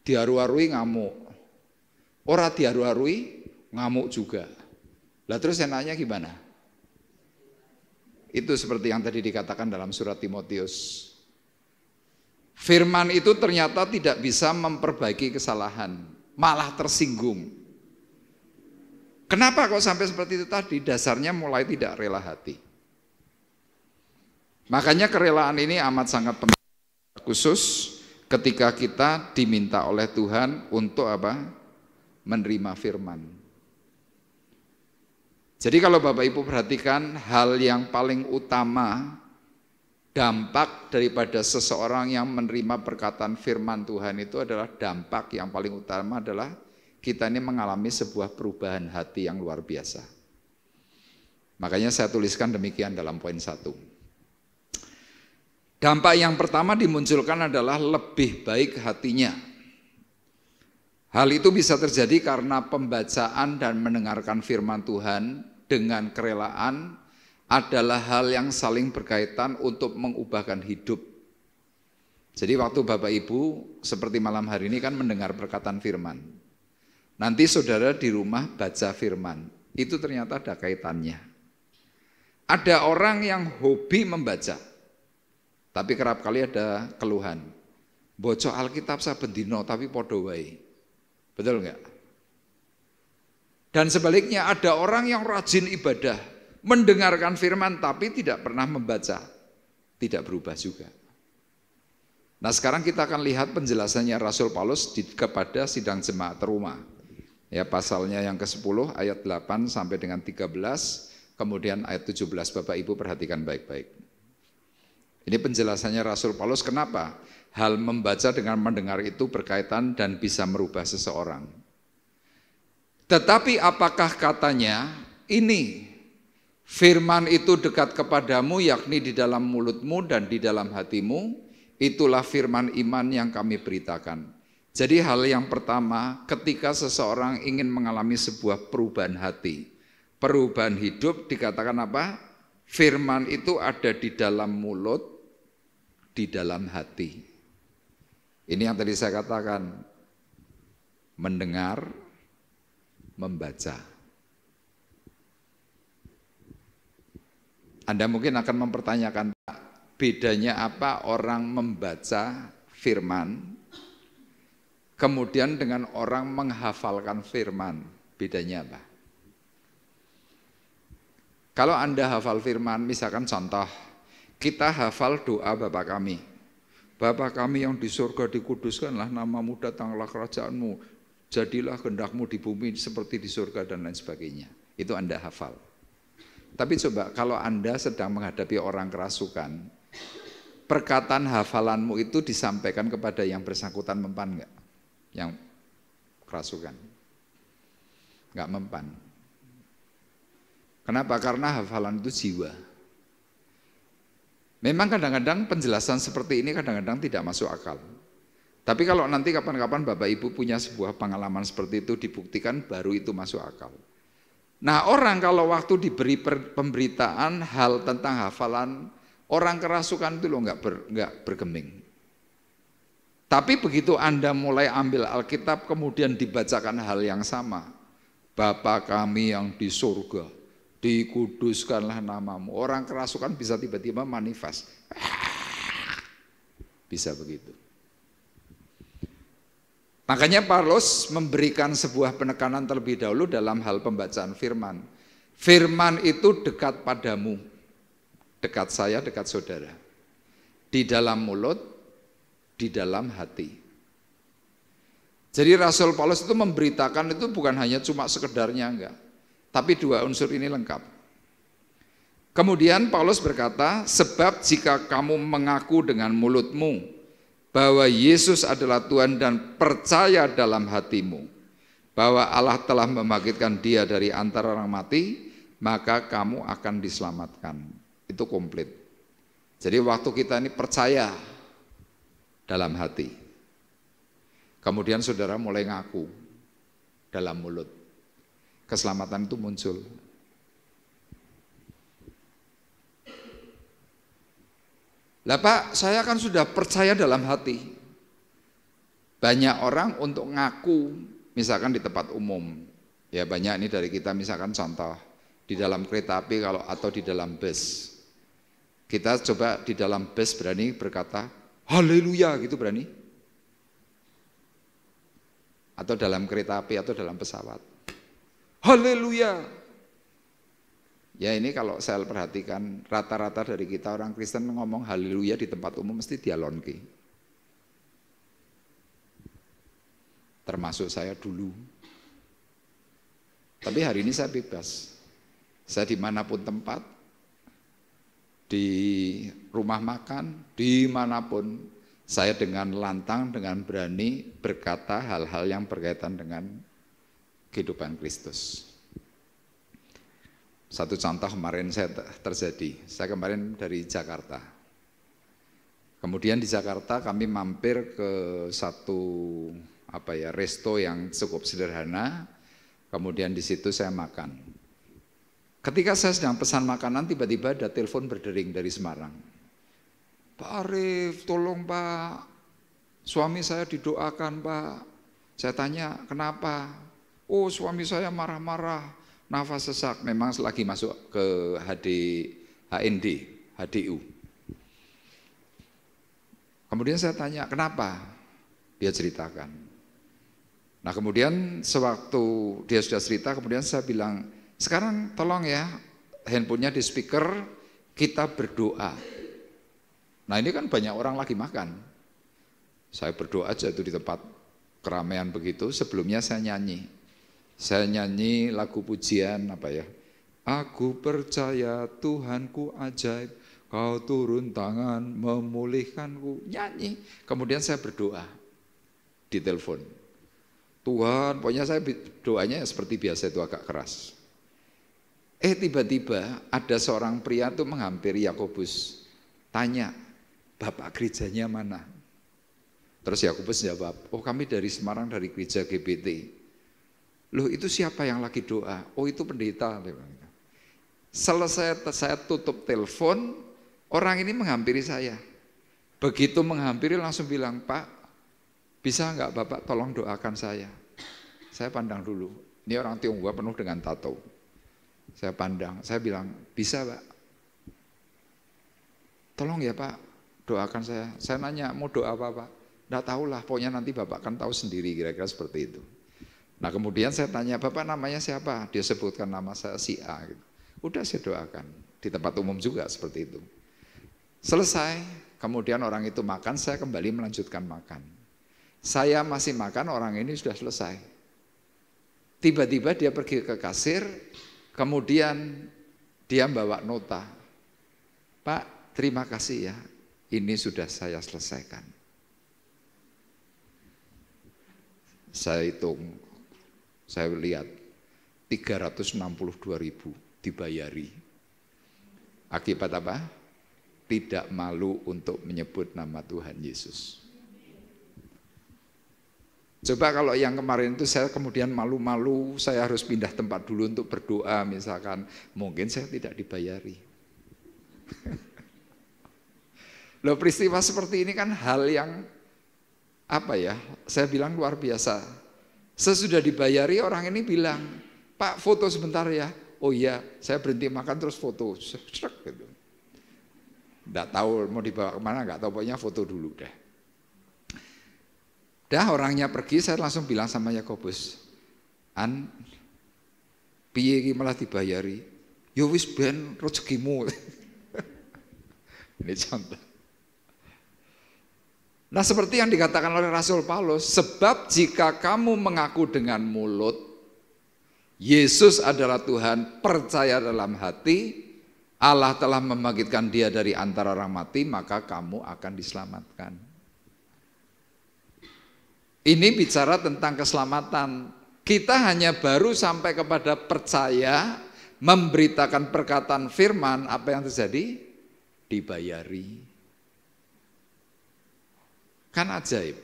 Diharu-harui ngamuk. Ora diharu-harui ngamuk juga. Lah terus enaknya gimana? Itu seperti yang tadi dikatakan dalam surat Timotius. Firman itu ternyata tidak bisa memperbaiki kesalahan, malah tersinggung. Kenapa kok sampai seperti itu tadi? Dasarnya mulai tidak rela hati. Makanya kerelaan ini amat sangat penting, khusus ketika kita diminta oleh Tuhan untuk apa? Menerima firman. Jadi kalau Bapak Ibu perhatikan hal yang paling utama dampak daripada seseorang yang menerima perkataan firman Tuhan itu adalah dampak yang paling utama adalah kita ini mengalami sebuah perubahan hati yang luar biasa. Makanya saya tuliskan demikian dalam poin 1. Dampak yang pertama dimunculkan adalah lebih baik hatinya. Hal itu bisa terjadi karena pembacaan dan mendengarkan firman Tuhan dengan kerelaan adalah hal yang saling berkaitan untuk mengubahkan hidup. Jadi waktu Bapak Ibu seperti malam hari ini kan mendengar perkataan firman. Nanti saudara di rumah baca firman, itu ternyata ada kaitannya. Ada orang yang hobi membaca, tapi kerap kali ada keluhan. Bocok Alkitab saben dina tapi podo wae. Betul enggak? Dan sebaliknya ada orang yang rajin ibadah, mendengarkan firman tapi tidak pernah membaca. Tidak berubah juga. Nah sekarang kita akan lihat penjelasannya Rasul Paulus kepada sidang jemaat Roma. Ya pasalnya yang ke-10 ayat 8 sampai dengan 13, kemudian ayat 17. Bapak Ibu perhatikan baik-baik. Ini penjelasannya Rasul Paulus kenapa hal membaca dengan mendengar itu berkaitan dan bisa merubah seseorang. Tetapi apakah katanya ini firman itu dekat kepadamu yakni di dalam mulutmu dan di dalam hatimu, itulah firman iman yang kami beritakan. Jadi hal yang pertama ketika seseorang ingin mengalami sebuah perubahan hati, perubahan hidup dikatakan apa? Firman itu ada di dalam mulut, di dalam hati. Ini yang tadi saya katakan, mendengar, membaca. Anda mungkin akan mempertanyakan, bedanya apa orang membaca firman, kemudian dengan orang menghafalkan firman, bedanya apa? Kalau Anda hafal firman, misalkan contoh, kita hafal doa Bapa kami. Bapa kami yang di surga dikuduskanlah namamu, datanglah kerajaanmu, jadilah kehendakmu di bumi seperti di surga dan lain sebagainya. Itu Anda hafal. Tapi coba kalau Anda sedang menghadapi orang kerasukan, perkataan hafalanmu itu disampaikan kepada yang bersangkutan mempan enggak? Yang kerasukan. Enggak mempan. Kenapa? Karena hafalan itu jiwa. Memang kadang-kadang penjelasan seperti ini kadang-kadang tidak masuk akal. Tapi kalau nanti kapan-kapan Bapak Ibu punya sebuah pengalaman seperti itu dibuktikan, baru itu masuk akal. Nah orang kalau waktu diberi pemberitaan hal tentang hafalan, orang kerasukan itu loh nggak bergeming. Tapi begitu Anda mulai ambil Alkitab kemudian dibacakan hal yang sama. Bapa kami yang di surga, dikuduskanlah namamu. Orang kerasukan bisa tiba-tiba manifest. Bisa begitu. Makanya Paulus memberikan sebuah penekanan terlebih dahulu dalam hal pembacaan firman. Firman itu dekat padamu, dekat saya, dekat saudara. Di dalam mulut, di dalam hati. Jadi Rasul Paulus itu memberitakan itu bukan hanya cuma sekedarnya enggak. Tapi dua unsur ini lengkap. Kemudian Paulus berkata, sebab jika kamu mengaku dengan mulutmu bahwa Yesus adalah Tuhan dan percaya dalam hatimu bahwa Allah telah membangkitkan dia dari antara orang mati, maka kamu akan diselamatkan. Itu komplit. Jadi waktu kita ini percaya dalam hati, kemudian saudara mulai ngaku dalam mulut, keselamatan itu muncul. Lah Pak, saya kan sudah percaya dalam hati. Banyak orang untuk ngaku, misalkan di tempat umum, ya banyak ini dari kita, misalkan contoh di dalam kereta api kalau atau di dalam bus. Kita coba di dalam bus berani berkata, haleluya gitu berani? Atau dalam kereta api atau dalam pesawat. Haleluya. Ya ini kalau saya perhatikan rata-rata dari kita orang Kristen ngomong haleluya di tempat umum mesti dialonke. Termasuk saya dulu. Tapi hari ini saya bebas. Saya dimanapun tempat, di rumah makan, dimanapun, saya dengan lantang, dengan berani berkata hal-hal yang berkaitan dengan kehidupan Kristus. Satu contoh kemarin saya terjadi, saya kemarin dari Jakarta. Kemudian di Jakarta kami mampir ke satu resto yang cukup sederhana. Kemudian di situ saya makan. Ketika saya sedang pesan makanan, tiba-tiba ada telepon berdering dari Semarang. Pak Arif, tolong Pak, suami saya didoakan Pak. Saya tanya, kenapa? Oh, suami saya marah-marah, nafas sesak. Memang lagi masuk ke HDU. Kemudian saya tanya, kenapa? Dia ceritakan. Nah kemudian sewaktu dia sudah cerita, kemudian saya bilang, sekarang tolong ya, handphonenya di speaker, kita berdoa. Nah ini kan banyak orang lagi makan. Saya berdoa aja itu di tempat keramaian begitu, sebelumnya saya nyanyi. Saya nyanyi lagu pujian Aku percaya Tuhanku ajaib, Kau turun tangan memulihkanku. Nyanyi. Kemudian saya berdoa di telepon. Tuhan, pokoknya saya doanya seperti biasa itu agak keras. Tiba-tiba ada seorang pria itu menghampiri Yakobus. Tanya, Bapak gerejanya mana? Terus Yakobus jawab, oh kami dari Semarang, dari gereja GBT. Loh itu siapa yang lagi doa? Oh itu pendeta. Selesai saya tutup telepon, orang ini menghampiri saya. Begitu menghampiri langsung bilang, Pak, bisa enggak Bapak tolong doakan saya? Saya pandang dulu, ini orang Tionghoa penuh dengan tato. Saya pandang, saya bilang, bisa Pak? Tolong ya Pak, doakan saya. Saya nanya, mau doa apa Pak? Enggak tahulah, pokoknya nanti Bapak kan tahu sendiri, kira-kira seperti itu. Nah kemudian saya tanya, Bapak namanya siapa? Dia sebutkan nama saya si A. Gitu. Udah saya doakan, di tempat umum juga seperti itu. Selesai, kemudian orang itu makan, saya kembali melanjutkan makan. Saya masih makan, orang ini sudah selesai. Tiba-tiba dia pergi ke kasir, kemudian dia bawa nota. Pak, terima kasih ya, ini sudah saya selesaikan. Saya hitung, saya lihat 362.000 dibayari. Akibat apa? Tidak malu untuk menyebut nama Tuhan Yesus. Coba kalau yang kemarin itu saya kemudian malu-malu, saya harus pindah tempat dulu untuk berdoa misalkan, mungkin saya tidak dibayari. Loh peristiwa seperti ini kan hal yang saya bilang luar biasa. Sesudah dibayari orang ini bilang, Pak foto sebentar ya. Oh iya, saya berhenti makan terus foto. Gitu. Nggak tahu mau dibawa kemana, nggak tahu, pokoknya foto dulu deh. Dah orangnya pergi, saya langsung bilang sama Yakobus, piye iki malah dibayari? Ya wis ben rezekimu. Ini contoh. Nah seperti yang dikatakan oleh Rasul Paulus, sebab jika kamu mengaku dengan mulut, Yesus adalah Tuhan, percaya dalam hati, Allah telah membangkitkan dia dari antara orang mati, maka kamu akan diselamatkan. Ini bicara tentang keselamatan. Kita hanya baru sampai kepada percaya, memberitakan perkataan firman, apa yang terjadi? Dibayari. Kan ajaib.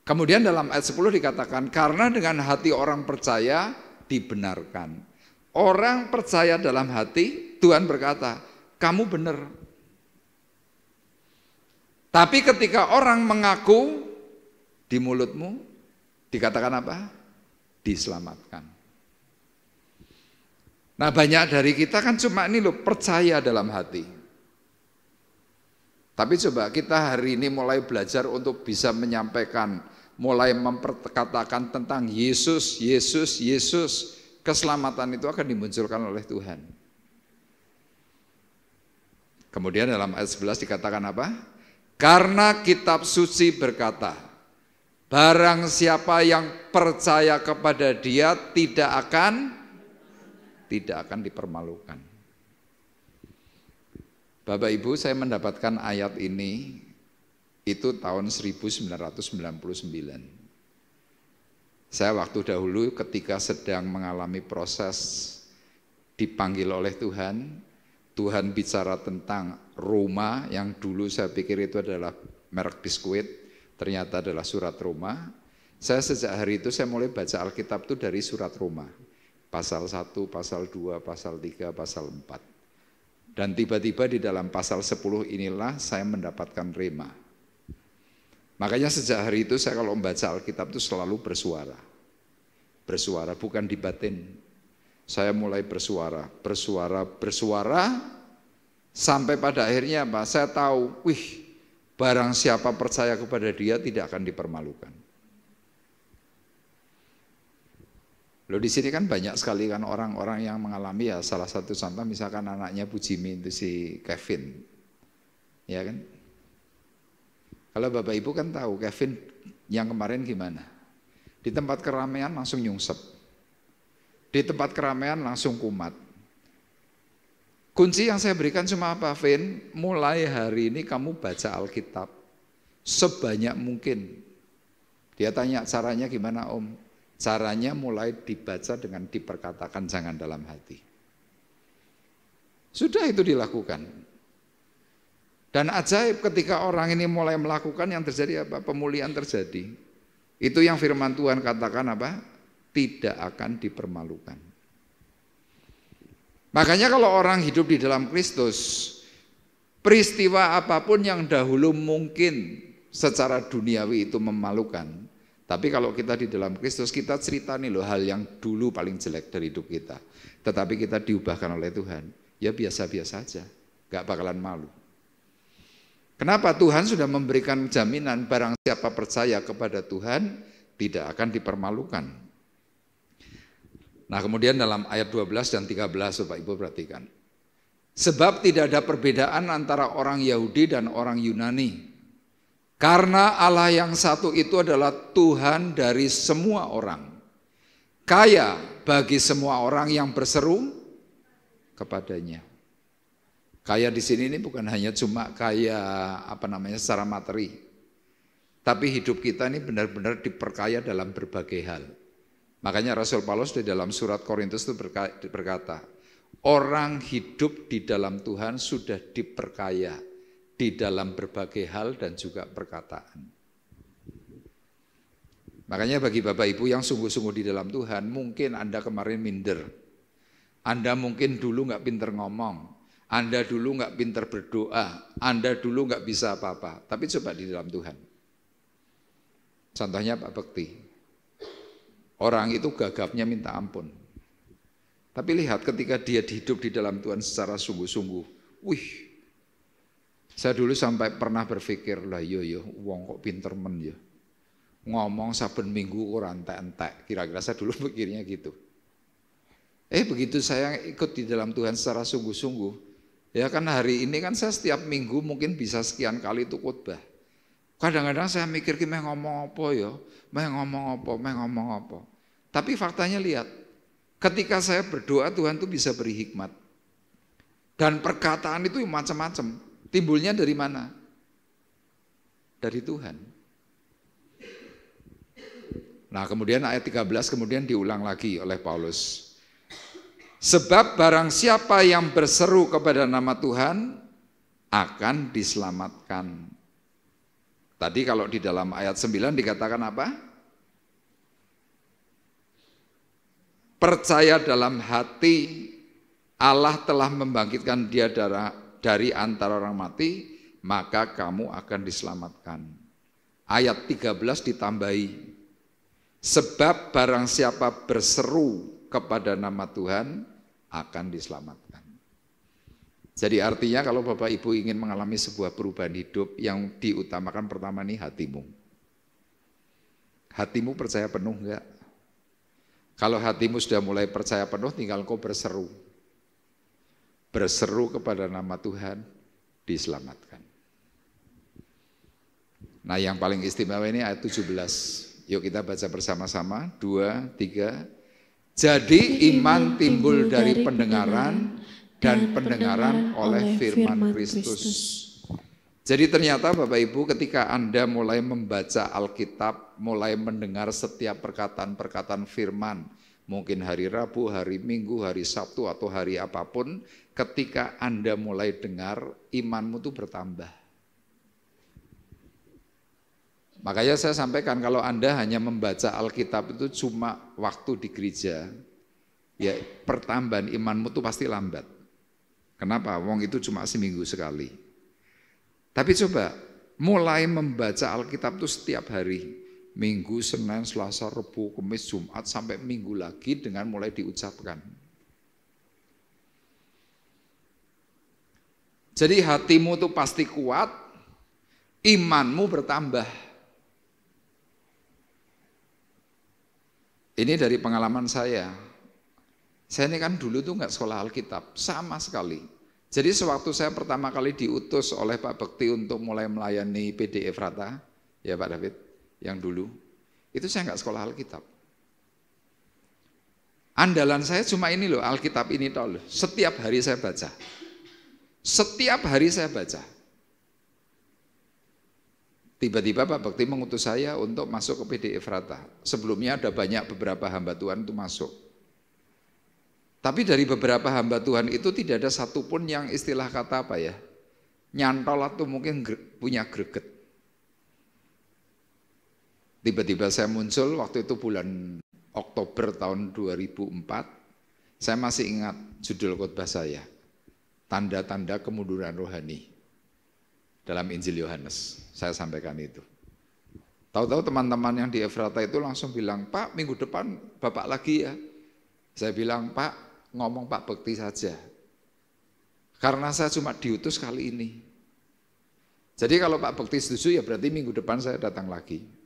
Kemudian dalam ayat 10 dikatakan, karena dengan hati orang percaya dibenarkan. Orang percaya dalam hati, Tuhan berkata, kamu benar. Tapi ketika orang mengaku di mulutmu, dikatakan apa? Diselamatkan. Nah banyak dari kita kan cuma ini loh, percaya dalam hati. Tapi coba kita hari ini mulai belajar untuk bisa menyampaikan, mulai memperkatakan tentang Yesus, Yesus, Yesus. Keselamatan itu akan dimunculkan oleh Tuhan. Kemudian dalam ayat 11 dikatakan apa? Karena kitab suci berkata, barang siapa yang percaya kepada dia tidak akan dipermalukan. Bapak Ibu, saya mendapatkan ayat ini itu tahun 1999. Saya waktu dahulu ketika sedang mengalami proses dipanggil oleh Tuhan, Tuhan bicara tentang Roma, yang dulu saya pikir itu adalah merek biskuit, ternyata adalah surat Roma. Saya sejak hari itu saya mulai baca Alkitab itu dari surat Roma. Pasal 1, pasal 2, pasal 3, pasal 4. Dan tiba-tiba di dalam pasal 10 inilah saya mendapatkan rema. Makanya sejak hari itu saya kalau membaca Alkitab itu selalu bersuara. Bersuara, bukan di batin. Saya mulai bersuara, sampai pada akhirnya apa? Saya tahu, barang siapa percaya kepada Dia tidak akan dipermalukan. Loh, di sini kan banyak sekali kan orang-orang yang mengalami, ya salah satu contoh misalkan anaknya Bu Jimmy itu si Kevin, ya kan? Kalau Bapak Ibu kan tahu Kevin yang kemarin gimana? Di tempat keramaian langsung nyungsep, di tempat keramaian langsung kumat. Kunci yang saya berikan cuma apa, Vin? Mulai hari ini kamu baca Alkitab sebanyak mungkin. Dia tanya caranya gimana, Om? Caranya mulai dibaca dengan diperkatakan, jangan dalam hati. Sudah itu dilakukan. Dan ajaib ketika orang ini mulai melakukan, yang terjadi apa? Pemulihan terjadi. Itu yang firman Tuhan katakan apa? Tidak akan dipermalukan. Makanya kalau orang hidup di dalam Kristus, peristiwa apapun yang dahulu mungkin secara duniawi itu memalukan, tapi kalau kita di dalam Kristus, kita cerita nih loh hal yang dulu paling jelek dari hidup kita, tetapi kita diubahkan oleh Tuhan, ya biasa-biasa aja, gak bakalan malu. Kenapa? Tuhan sudah memberikan jaminan barang siapa percaya kepada Tuhan tidak akan dipermalukan. Nah kemudian dalam ayat 12 dan 13 Bapak Ibu perhatikan. Sebab tidak ada perbedaan antara orang Yahudi dan orang Yunani. Karena Allah yang satu itu adalah Tuhan dari semua orang. Kaya bagi semua orang yang berseru kepadanya. Kaya di sini ini bukan hanya cuma kaya secara materi. Tapi hidup kita ini benar-benar diperkaya dalam berbagai hal. Makanya Rasul Paulus di dalam surat Korintus itu berkata, orang hidup di dalam Tuhan sudah diperkaya di dalam berbagai hal dan juga perkataan. Makanya bagi Bapak Ibu yang sungguh-sungguh di dalam Tuhan, mungkin Anda kemarin minder. Anda mungkin dulu nggak pinter ngomong, Anda dulu nggak pinter berdoa, Anda dulu nggak bisa apa-apa. Tapi coba di dalam Tuhan. Contohnya Pak Bekti. Orang itu gagapnya minta ampun. Tapi lihat ketika dia hidup di dalam Tuhan secara sungguh-sungguh, saya dulu sampai pernah berpikir, lah yo, wong kok pinter men ya. Ngomong saben minggu ora entek-entek. Kira-kira saya dulu pikirnya gitu. Begitu saya ikut di dalam Tuhan secara sungguh-sungguh, ya kan hari ini kan saya setiap minggu mungkin bisa sekian kali itu khotbah. Kadang-kadang saya mikir meh ngomong apa ya, meh ngomong apa. Tapi faktanya lihat, ketika saya berdoa Tuhan tuh bisa beri hikmat. Dan perkataan itu macam-macam. Timbulnya dari mana? Dari Tuhan. Nah kemudian ayat 13 kemudian diulang lagi oleh Paulus. Sebab barang siapa yang berseru kepada nama Tuhan akan diselamatkan. Tadi kalau di dalam ayat 9 dikatakan apa? Percaya dalam hati Allah telah membangkitkan dia dari antara orang mati, maka kamu akan diselamatkan. Ayat 13 ditambahi, sebab barang siapa berseru kepada nama Tuhan akan diselamatkan. Jadi artinya kalau Bapak Ibu ingin mengalami sebuah perubahan hidup, yang diutamakan pertama nih hatimu. Hatimu percaya penuh enggak? Kalau hatimu sudah mulai percaya penuh, tinggal kau berseru. Berseru kepada nama Tuhan, diselamatkan. Nah yang paling istimewa ini ayat 17. Yuk kita baca bersama-sama, 2, 3. Jadi iman timbul dari pendengaran, dan pendengaran oleh firman Kristus. Jadi ternyata Bapak Ibu ketika Anda mulai membaca Alkitab, mulai mendengar setiap perkataan-perkataan firman, Mungkin hari Rabu, hari Minggu, hari Sabtu, atau hari apapun, ketika Anda mulai dengar, imanmu itu bertambah. Makanya saya sampaikan, kalau Anda hanya membaca Alkitab itu cuma waktu di gereja, ya pertambahan imanmu itu pasti lambat. Kenapa? Wong itu cuma seminggu sekali. Tapi coba, mulai membaca Alkitab itu setiap hari. Minggu, Senin, Selasa, Rabu, Kamis, Jumat, sampai minggu lagi dengan mulai diucapkan. Jadi hatimu tuh pasti kuat, imanmu bertambah. Ini dari pengalaman saya. Saya ini kan dulu tuh nggak sekolah Alkitab, sama sekali. Jadi sewaktu saya pertama kali diutus oleh Pak Bekti untuk mulai melayani PD Efrata, ya Pak David, yang dulu, itu saya nggak sekolah Alkitab. Andalan saya cuma ini loh, Alkitab ini toh loh. Setiap hari saya baca. Setiap hari saya baca. Tiba-tiba Pak Bekti mengutus saya untuk masuk ke PD Efrata. Sebelumnya ada beberapa hamba Tuhan itu masuk. Tapi dari beberapa hamba Tuhan itu tidak ada satupun yang istilah kata apa ya, nyantol atau mungkin punya greget. Tiba-tiba saya muncul waktu itu bulan Oktober tahun 2004. Saya masih ingat judul khotbah saya, tanda-tanda kemunduran rohani dalam Injil Yohanes. Saya sampaikan itu. Tahu-tahu teman-teman yang di Efrata itu langsung bilang, Pak minggu depan Bapak lagi ya. Saya bilang, Pak ngomong Pak Bekti saja. Karena saya cuma diutus kali ini. Jadi kalau Pak Bekti setuju ya berarti minggu depan saya datang lagi.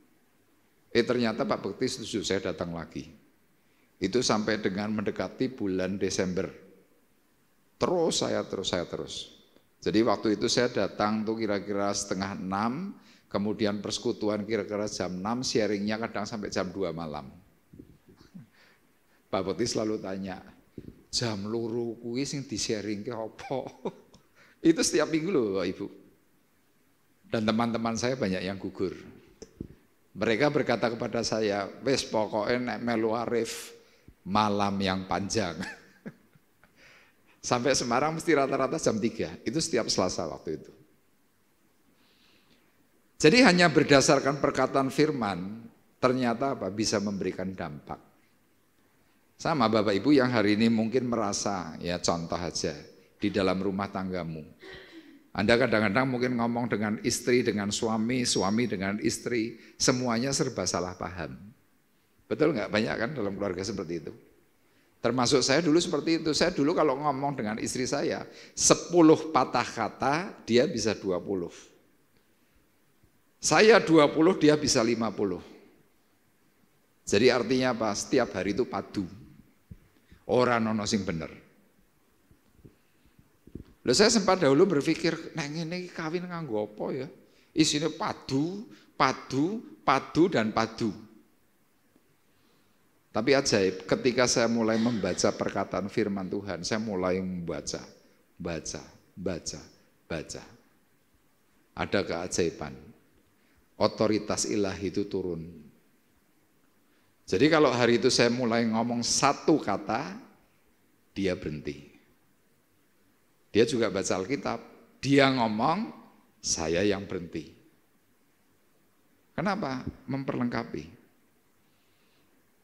Ternyata Pak Bekti setuju, saya datang lagi. Itu sampai dengan mendekati bulan Desember. Terus. Jadi waktu itu saya datang tuh kira-kira 5:30, kemudian persekutuan kira-kira jam 6, sharingnya kadang sampai jam 2 malam. Pak Bekti selalu tanya, jam 2 kuwi sing di-sharing ke apa? Itu setiap minggu loh Pak Ibu. Dan teman-teman saya banyak yang gugur. Mereka berkata kepada saya, wes pokoknya nek melu Arif malam yang panjang. Sampai Semarang mesti rata-rata jam 3, itu setiap Selasa waktu itu. Jadi hanya berdasarkan perkataan firman, ternyata apa? Bisa memberikan dampak. Sama Bapak Ibu yang hari ini mungkin merasa, ya contoh aja, di dalam rumah tanggamu. Anda kadang-kadang mungkin ngomong dengan istri, dengan suami, suami dengan istri, semuanya serba salah paham. Betul nggak? Banyak kan dalam keluarga seperti itu. Termasuk saya dulu seperti itu. Saya dulu kalau ngomong dengan istri saya, 10 patah kata, dia bisa 20. Saya 20, dia bisa 50. Jadi artinya apa? Setiap hari itu padu. Ora ono sing bener. Loh saya sempat dahulu berpikir, neng ini kawin nganggo apa ya? Isinya padu, dan padu. Tapi ajaib, ketika saya mulai membaca perkataan firman Tuhan, saya mulai membaca, baca. Ada keajaiban. Otoritas ilahi itu turun. Jadi kalau hari itu saya mulai ngomong satu kata, dia berhenti. Dia juga baca Alkitab, dia ngomong, saya yang berhenti. Kenapa? Memperlengkapi.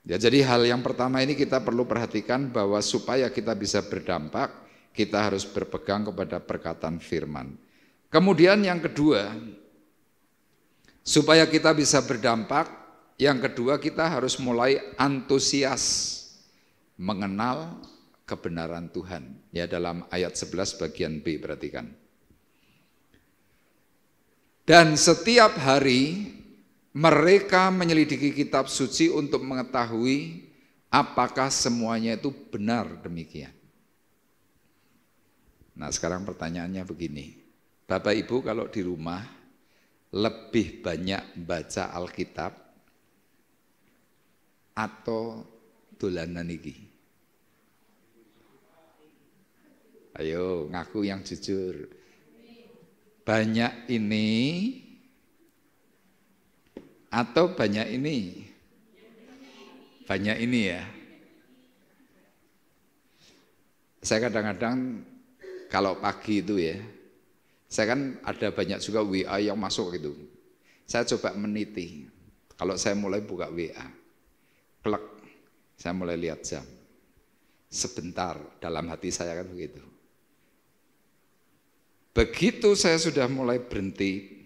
Ya, jadi hal yang pertama ini kita perlu perhatikan bahwa supaya kita bisa berdampak, kita harus berpegang kepada perkataan firman. Kemudian yang kedua, supaya kita bisa berdampak, yang kedua kita harus mulai antusias mengenal kebenaran Tuhan. Ya dalam ayat 11 bagian B perhatikan. Dan setiap hari mereka menyelidiki kitab suci untuk mengetahui apakah semuanya itu benar demikian. Nah sekarang pertanyaannya begini. Bapak Ibu kalau di rumah lebih banyak baca Alkitab atau dolanan iki? Ayo ngaku yang jujur. Banyak ini atau banyak ini? Banyak ini ya. Saya kadang-kadang kalau pagi itu ya, saya kan ada banyak juga WA yang masuk gitu. Saya coba meniti. Kalau saya mulai buka WA, klek, saya mulai lihat jam. Sebentar, dalam hati saya kan begitu. Begitu saya sudah mulai berhenti,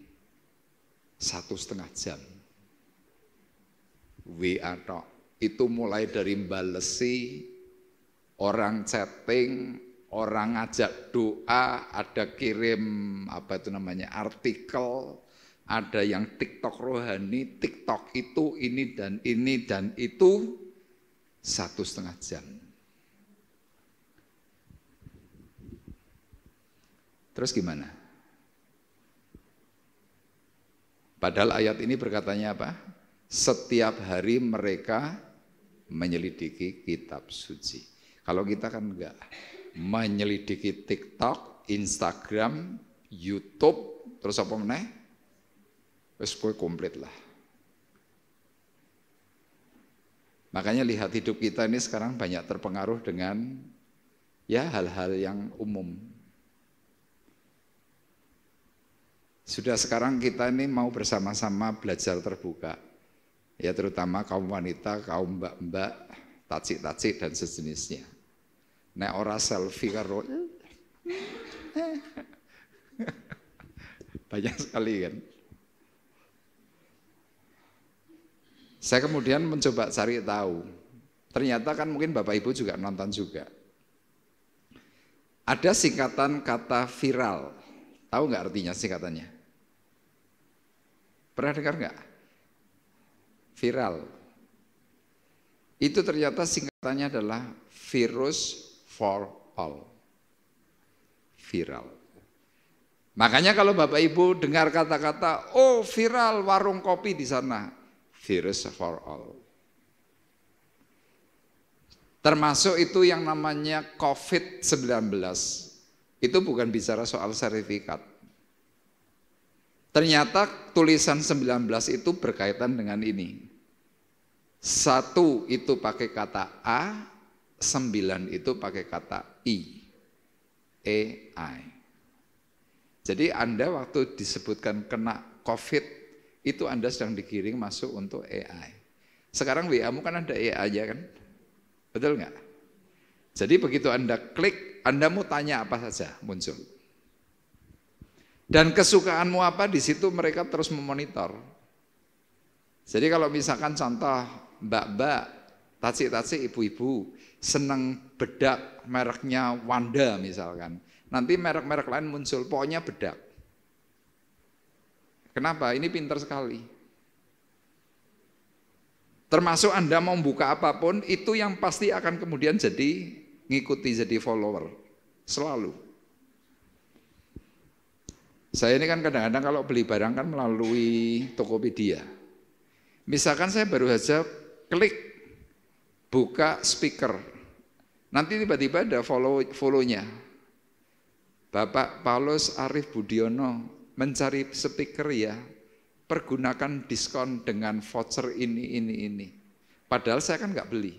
1,5 jam. WA tok, itu mulai dari balesi, orang chatting, orang ngajak doa, ada kirim artikel, ada yang TikTok rohani, TikTok itu ini dan itu 1,5 jam. Terus gimana? Padahal ayat ini berkatanya apa? Setiap hari mereka menyelidiki kitab suci. Kalau kita kan enggak, menyelidiki TikTok, Instagram, YouTube, terus apa meneh? Wes komplit lah. Makanya lihat hidup kita ini sekarang banyak terpengaruh dengan ya hal-hal yang umum. Sudah sekarang kita ini mau bersama-sama belajar terbuka. Ya terutama kaum wanita, kaum mbak-mbak, tacik-tacik dan sejenisnya. Nek ora selfie karo banyak sekali kan. Saya kemudian mencoba cari tahu. Ternyata kan mungkin Bapak Ibu juga nonton juga. Ada singkatan kata viral. Tahu nggak artinya singkatannya? Pernah dengar nggak? Viral. Itu ternyata singkatannya adalah virus for all. Viral. Makanya kalau Bapak Ibu dengar kata-kata, oh viral warung kopi di sana, virus for all. Termasuk itu yang namanya COVID-19. Itu bukan bicara soal sertifikat. Ternyata tulisan 19 itu berkaitan dengan ini. 1 itu pakai kata A, 9 itu pakai kata I. AI. Jadi Anda waktu disebutkan kena COVID, itu Anda sedang digiring masuk untuk AI. Sekarang WA-mu kan ada AI aja kan? Betul nggak? Jadi begitu Anda klik, Anda mau tanya apa saja muncul. Dan kesukaanmu apa di situ mereka terus memonitor. Jadi kalau misalkan contoh mbak-mbak, tacik-tacik ibu-ibu seneng bedak mereknya Wanda misalkan. Nanti merek-merek lain muncul, pokoknya bedak. Kenapa? Ini pintar sekali. Termasuk Anda mau buka apapun, itu yang pasti akan kemudian jadi ngikuti, jadi follower. Selalu. Saya ini kan kadang-kadang kalau beli barang kan melalui Tokopedia. Misalkan saya baru saja klik buka speaker. Nanti tiba-tiba ada follow-nya. Bapak Paulus Arif Budiono mencari speaker ya, pergunakan diskon dengan voucher ini. Padahal saya kan nggak beli.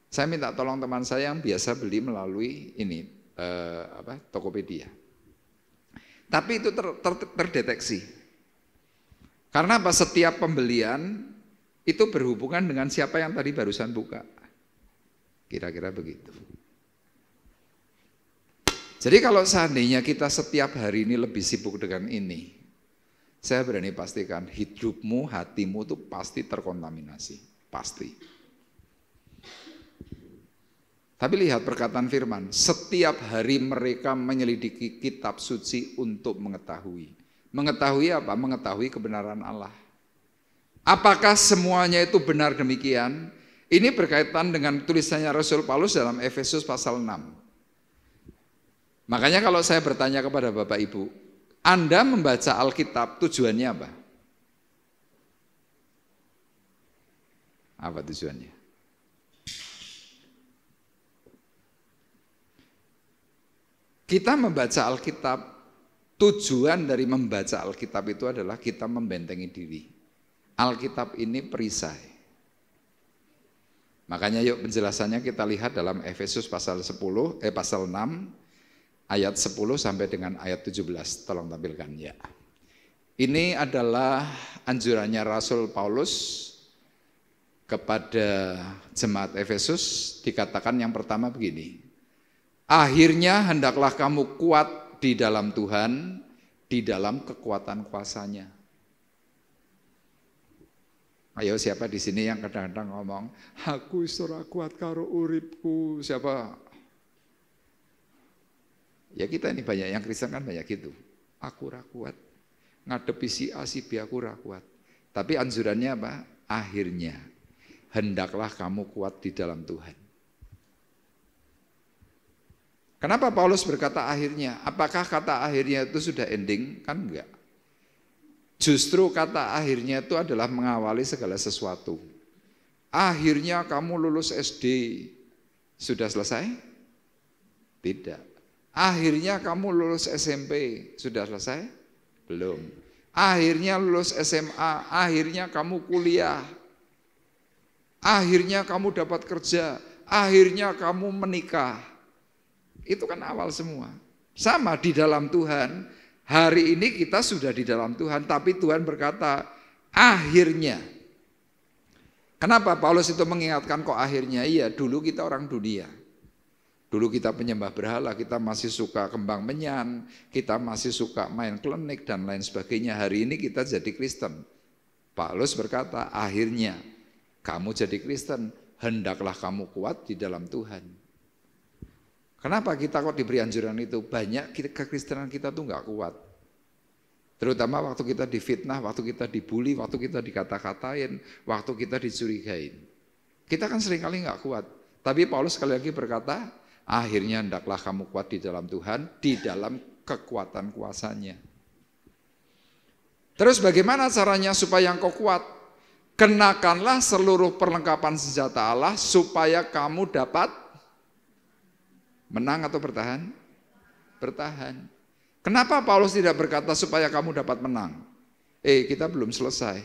Saya minta tolong teman saya yang biasa beli melalui ini Tokopedia. Tapi itu terdeteksi. Karena apa? Setiap pembelian itu berhubungan dengan siapa yang tadi barusan buka. Kira-kira begitu. Jadi kalau seandainya kita setiap hari ini lebih sibuk dengan ini, saya berani pastikan hidupmu, hatimu itu pasti terkontaminasi. Pasti. Tapi lihat perkataan firman, setiap hari mereka menyelidiki kitab suci untuk mengetahui. Mengetahui apa? Mengetahui kebenaran Allah. Apakah semuanya itu benar demikian? Ini berkaitan dengan tulisannya Rasul Paulus dalam Efesus pasal 6. Makanya kalau saya bertanya kepada Bapak Ibu, Anda membaca Alkitab tujuannya apa? Apa tujuannya? Kita membaca Alkitab, tujuan dari membaca Alkitab itu adalah kita membentengi diri. Alkitab ini perisai. Makanya yuk penjelasannya kita lihat dalam Efesus pasal 6 ayat 10 sampai dengan ayat 17. Tolong tampilkan ya. Ini adalah anjurannya Rasul Paulus kepada jemaat Efesus. Dikatakan yang pertama begini. Akhirnya hendaklah kamu kuat di dalam Tuhan, di dalam kekuatan kuasanya. Ayo siapa di sini yang kadang-kadang ngomong, aku ora kuat karo uripku, siapa? Ya kita ini banyak yang Kristen kan banyak gitu. Aku ora kuat, ngadepi si A, si B aku ora kuat. Tapi anjurannya apa? Akhirnya, hendaklah kamu kuat di dalam Tuhan. Kenapa Paulus berkata akhirnya? Apakah kata akhirnya itu sudah ending? Kan enggak. Justru kata akhirnya itu adalah mengawali segala sesuatu. Akhirnya kamu lulus SD, sudah selesai? Tidak. Akhirnya kamu lulus SMP, sudah selesai? Belum. Akhirnya lulus SMA, akhirnya kamu kuliah. Akhirnya kamu dapat kerja, akhirnya kamu menikah. Itu kan awal semua. Sama di dalam Tuhan. Hari ini kita sudah di dalam Tuhan, tapi Tuhan berkata, akhirnya. Kenapa Paulus itu mengingatkan kok akhirnya? Iya, dulu kita orang dunia. Dulu kita penyembah berhala, kita masih suka kembang menyan, kita masih suka main klenik dan lain sebagainya. Hari ini kita jadi Kristen. Paulus berkata, akhirnya kamu jadi Kristen, hendaklah kamu kuat di dalam Tuhan. Kenapa kita kok diberi anjuran itu? Banyak kekristenan kita tuh nggak kuat. Terutama waktu kita difitnah, waktu kita dibully, waktu kita dikata-katain, waktu kita dicurigain. Kita kan seringkali nggak kuat. Tapi Paulus sekali lagi berkata, akhirnya hendaklah kamu kuat di dalam Tuhan, di dalam kekuatan kuasanya. Terus bagaimana caranya supaya engkau kuat? Kenakanlah seluruh perlengkapan senjata Allah supaya kamu dapat menang atau bertahan? Bertahan. Kenapa Paulus tidak berkata supaya kamu dapat menang? Kita belum selesai.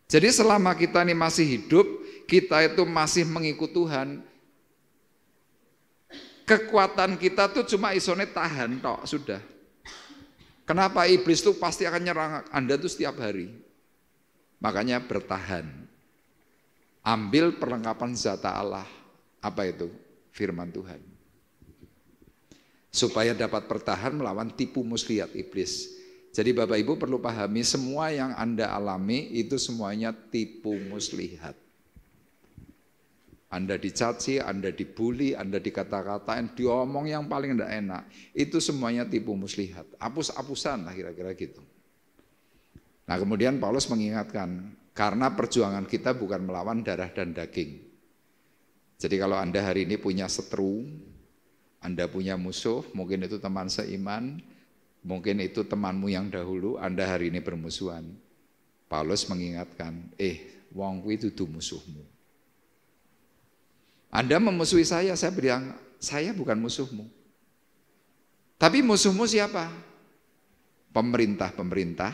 Jadi selama kita ini masih hidup, kita itu masih mengikut Tuhan. Kekuatan kita tuh cuma isone tahan tok, sudah. Kenapa iblis tuh pasti akan nyerang Anda tuh setiap hari? Makanya bertahan. Ambil perlengkapan senjata Allah. Apa itu? Firman Tuhan. Supaya dapat bertahan melawan tipu muslihat iblis. Jadi Bapak Ibu perlu pahami semua yang Anda alami itu semuanya tipu muslihat. Anda dicaci, Anda dibully, Anda dikata-katain, diomong yang paling tidak enak. Itu semuanya tipu muslihat. Apus-apusan lah kira-kira gitu. Nah kemudian Paulus mengingatkan, karena perjuangan kita bukan melawan darah dan daging. Jadi kalau Anda hari ini punya seteru, Anda punya musuh, mungkin itu teman seiman, mungkin itu temanmu yang dahulu, Anda hari ini bermusuhan. Paulus mengingatkan, wong kuwi dudu musuhmu. Anda memusuhi saya bilang, saya bukan musuhmu. Tapi musuhmu siapa? Pemerintah-pemerintah,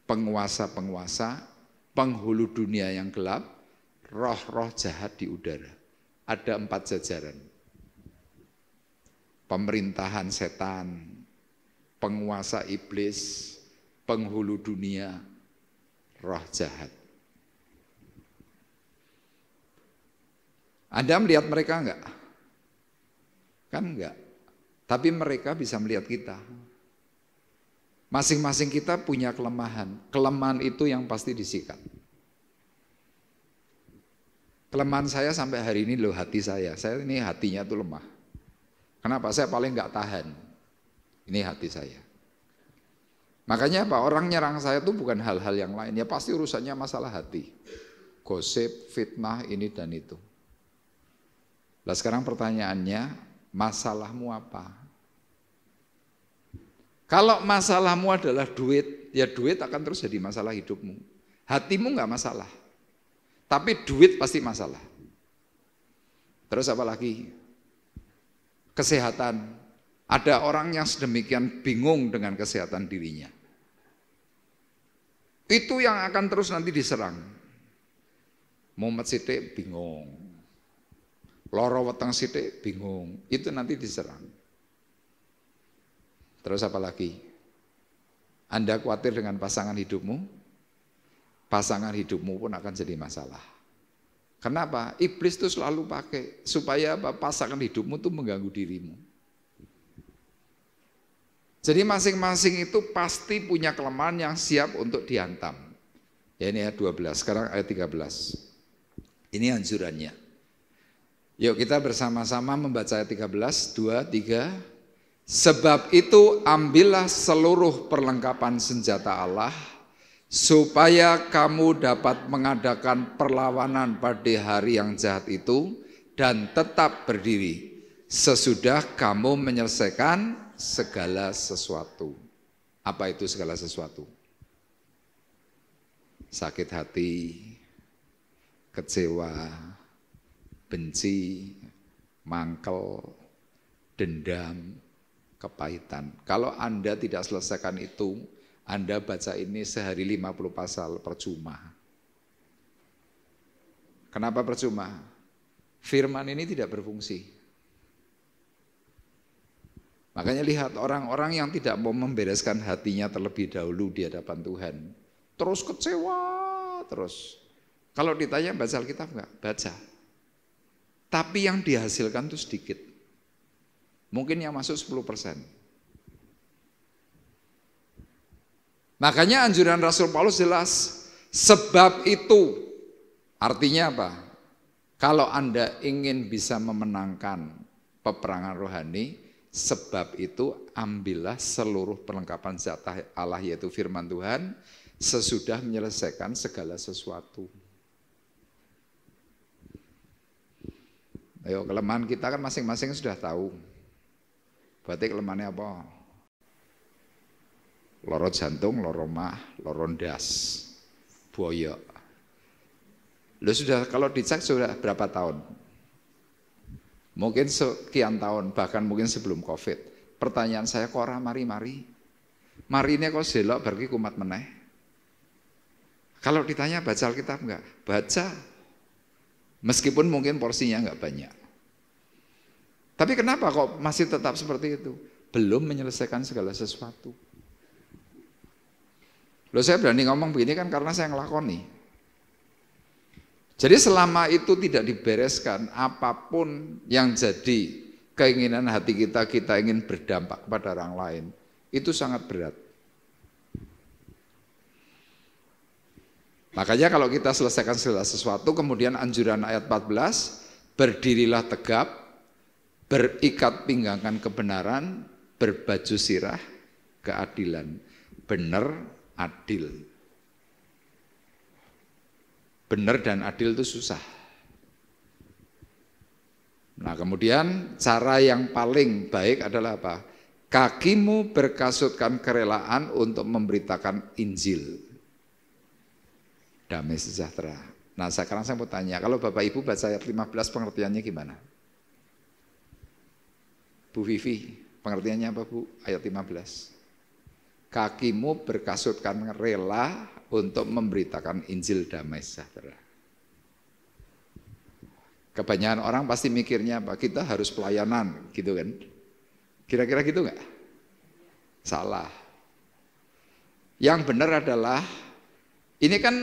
penguasa-penguasa, penghulu dunia yang gelap, roh-roh jahat di udara. Ada 4 jajaran. Pemerintahan setan, penguasa iblis, penghulu dunia, roh jahat. Anda melihat mereka enggak? Kan enggak. Tapi mereka bisa melihat kita. Masing-masing kita punya kelemahan. Kelemahan itu yang pasti disikat. Kelemahan saya sampai hari ini loh, hati saya. Saya ini hatinya tuh lemah. Kenapa? Saya paling nggak tahan. Ini hati saya. Makanya apa? Orang nyerang saya itu bukan hal-hal yang lain. Ya pasti urusannya masalah hati. Gosip, fitnah, ini dan itu. Nah sekarang pertanyaannya, masalahmu apa? Kalau masalahmu adalah duit, ya duit akan terus jadi masalah hidupmu. Hatimu nggak masalah. Tapi duit pasti masalah. Terus apa lagi? Kesehatan. Ada orang yang sedemikian bingung dengan kesehatan dirinya. Itu yang akan terus nanti diserang. Mumet sithik bingung. Loro weteng sithik bingung. Itu nanti diserang. Terus apa lagi? Anda khawatir dengan pasangan hidupmu? Pasangan hidupmu pun akan jadi masalah. Kenapa? Iblis itu selalu pakai supaya pasangan hidupmu tuh mengganggu dirimu. Jadi masing-masing itu pasti punya kelemahan yang siap untuk dihantam. Ya ini ayat 12, sekarang ayat 13. Ini anjurannya. Yuk kita bersama-sama membaca ayat 13, 2, 3. Sebab itu ambillah seluruh perlengkapan senjata Allah, supaya kamu dapat mengadakan perlawanan pada hari yang jahat itu dan tetap berdiri sesudah kamu menyelesaikan segala sesuatu. Apa itu segala sesuatu? Sakit hati, kecewa, benci, mangkel, dendam, kepahitan. Kalau Anda tidak selesaikan itu, Anda baca ini sehari 50 pasal percuma. Kenapa percuma? Firman ini tidak berfungsi. Makanya lihat orang-orang yang tidak mau membereskan hatinya terlebih dahulu di hadapan Tuhan. Terus kecewa, terus. Kalau ditanya baca Alkitab enggak? Baca. Tapi yang dihasilkan itu sedikit. Mungkin yang masuk 10%. Makanya anjuran Rasul Paulus jelas, sebab itu artinya apa? Kalau Anda ingin bisa memenangkan peperangan rohani, sebab itu ambillah seluruh perlengkapan senjata Allah yaitu firman Tuhan sesudah menyelesaikan segala sesuatu. Ayo, kelemahan kita kan masing-masing sudah tahu. Berarti kelemahannya apa? Loro jantung, loro mah, loro ndas, boyok. Lo sudah kalau dicek sudah berapa tahun? Mungkin sekian tahun, bahkan mungkin sebelum COVID. Pertanyaan saya, kok ora mari-mari? Marine kok selok berarti kumat meneh? Kalau ditanya baca Alkitab enggak? Baca. Meskipun mungkin porsinya enggak banyak. Tapi kenapa kok masih tetap seperti itu? Belum menyelesaikan segala sesuatu. Loh saya berani ngomong begini kan karena saya ngelakoni. Jadi selama itu tidak dibereskan, apapun yang jadi keinginan hati kita, kita ingin berdampak kepada orang lain, itu sangat berat. Makanya kalau kita selesaikan segala sesuatu, kemudian anjuran ayat 14, berdirilah tegap, berikat pinggangan kebenaran, berbaju sirah keadilan, benar, adil. Benar dan adil itu susah. Nah kemudian cara yang paling baik adalah apa? Kakimu berkasutkan kerelaan untuk memberitakan Injil. Damai sejahtera. Nah sekarang saya mau tanya, kalau Bapak Ibu baca ayat 15 pengertiannya gimana? Bu Vivi, pengertiannya apa Bu? Ayat 15. Kakimu berkasutkan rela untuk memberitakan Injil damai sejahtera. Kebanyakan orang pasti mikirnya apa? Kita harus pelayanan, gitu kan? Kira-kira gitu enggak? Salah. Yang benar adalah, ini kan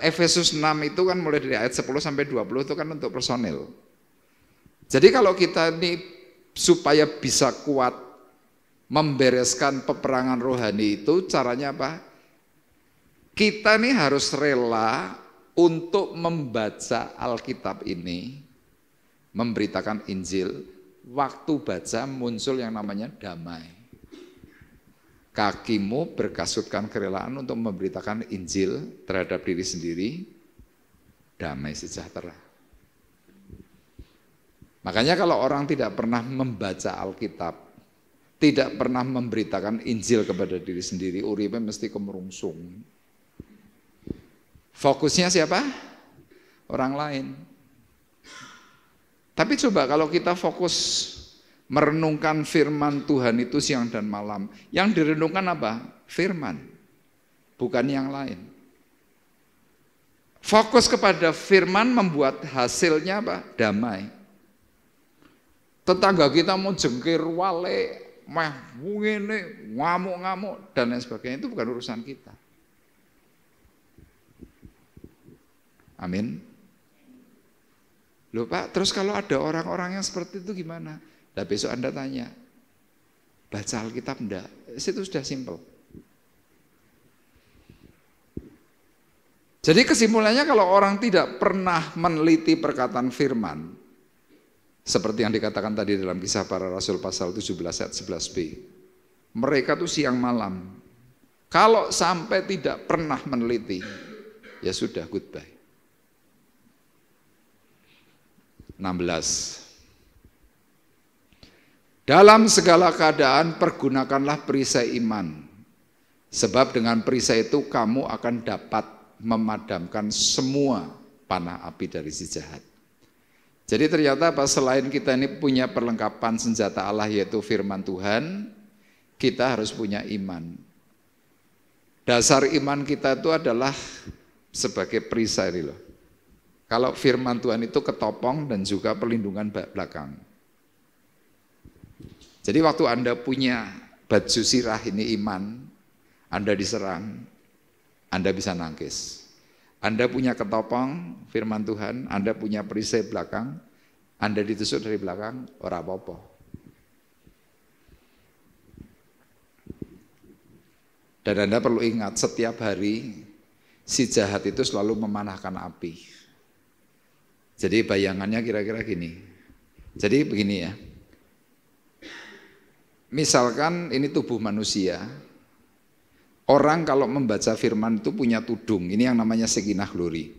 Efesus 6 itu kan mulai dari ayat 10 sampai 20 itu kan untuk personil. Jadi kalau kita ini supaya bisa kuat membereskan peperangan rohani itu caranya apa? Kita nih harus rela untuk membaca Alkitab ini, memberitakan Injil. Waktu baca muncul yang namanya damai. Kakimu berkasutkan kerelaan untuk memberitakan Injil terhadap diri sendiri, damai sejahtera. Makanya kalau orang tidak pernah membaca Alkitab, tidak pernah memberitakan Injil kepada diri sendiri, uripe mesti kemerungsung. Fokusnya siapa? Orang lain. Tapi coba kalau kita fokus merenungkan firman Tuhan itu siang dan malam, yang direnungkan apa? Firman, bukan yang lain. Fokus kepada firman membuat hasilnya apa? Damai. Tetangga kita mau jengkir wale, meh ngene, ngamuk-ngamuk dan lain sebagainya, itu bukan urusan kita. Amin. Loh Pak, terus kalau ada orang-orang yang seperti itu gimana? Nah besok Anda tanya, baca Alkitab enggak? Itu sudah simpel. Jadi kesimpulannya kalau orang tidak pernah meneliti perkataan firman, seperti yang dikatakan tadi dalam Kisah Para Rasul pasal 17 ayat 11b, mereka tuh siang malam, kalau sampai tidak pernah meneliti, ya sudah, goodbye. 16. Dalam segala keadaan pergunakanlah perisai iman, sebab dengan perisai itu kamu akan dapat memadamkan semua panah api dari si jahat. Jadi ternyata apa, selain kita ini punya perlengkapan senjata Allah yaitu firman Tuhan, kita harus punya iman. Dasar iman kita itu adalah sebagai perisai loh. Kalau firman Tuhan itu ketopong dan juga perlindungan belakang. Jadi waktu Anda punya baju sirah ini iman, Anda diserang, Anda bisa nangkis. Anda punya ketopong firman Tuhan, Anda punya perisai belakang, Anda ditusuk dari belakang, ora apa-apa. Dan Anda perlu ingat, setiap hari si jahat itu selalu memanahkan api. Jadi bayangannya kira-kira gini. Jadi begini ya. Misalkan ini tubuh manusia. Orang kalau membaca firman itu punya tudung. Ini yang namanya Shekinah Glory.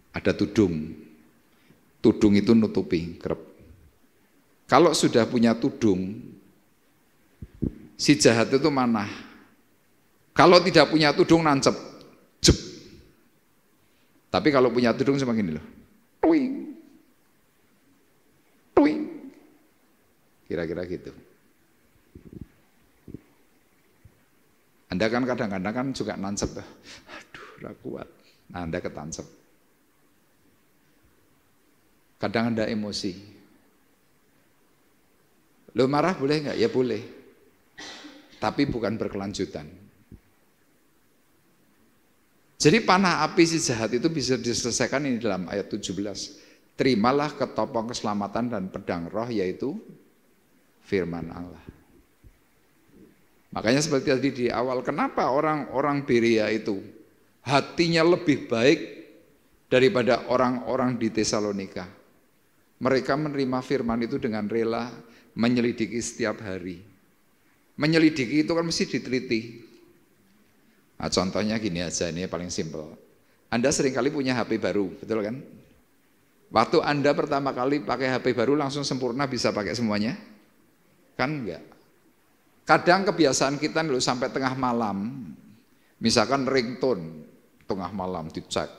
Ada tudung. Tudung itu nutupi kerep. Kalau sudah punya tudung, si jahat itu manah. Kalau tidak punya tudung nancep. Jep. Tapi kalau punya tudung cuma gini loh. Twing. Twing. Kira-kira gitu. Anda kan kadang-kadang kan juga nancep. Aduh, gak kuat. Nah, Anda ketancep. Kadang Anda emosi. Lo marah boleh nggak? Ya boleh. Tapi bukan berkelanjutan. Jadi panah api si jahat itu bisa diselesaikan ini dalam ayat 17. Terimalah ketopong keselamatan dan pedang roh, yaitu firman Allah. Makanya seperti tadi di awal, kenapa orang-orang Berea itu hatinya lebih baik daripada orang-orang di Tesalonika? Mereka menerima firman itu dengan rela, menyelidiki setiap hari. Menyelidiki itu kan mesti diteliti. Nah, contohnya gini aja, ini paling simpel. Anda seringkali punya HP baru, betul kan? Waktu Anda pertama kali pakai HP baru langsung sempurna bisa pakai semuanya? Kan enggak. Kadang kebiasaan kita dulu sampai tengah malam, misalkan ringtone, tengah malam dicek,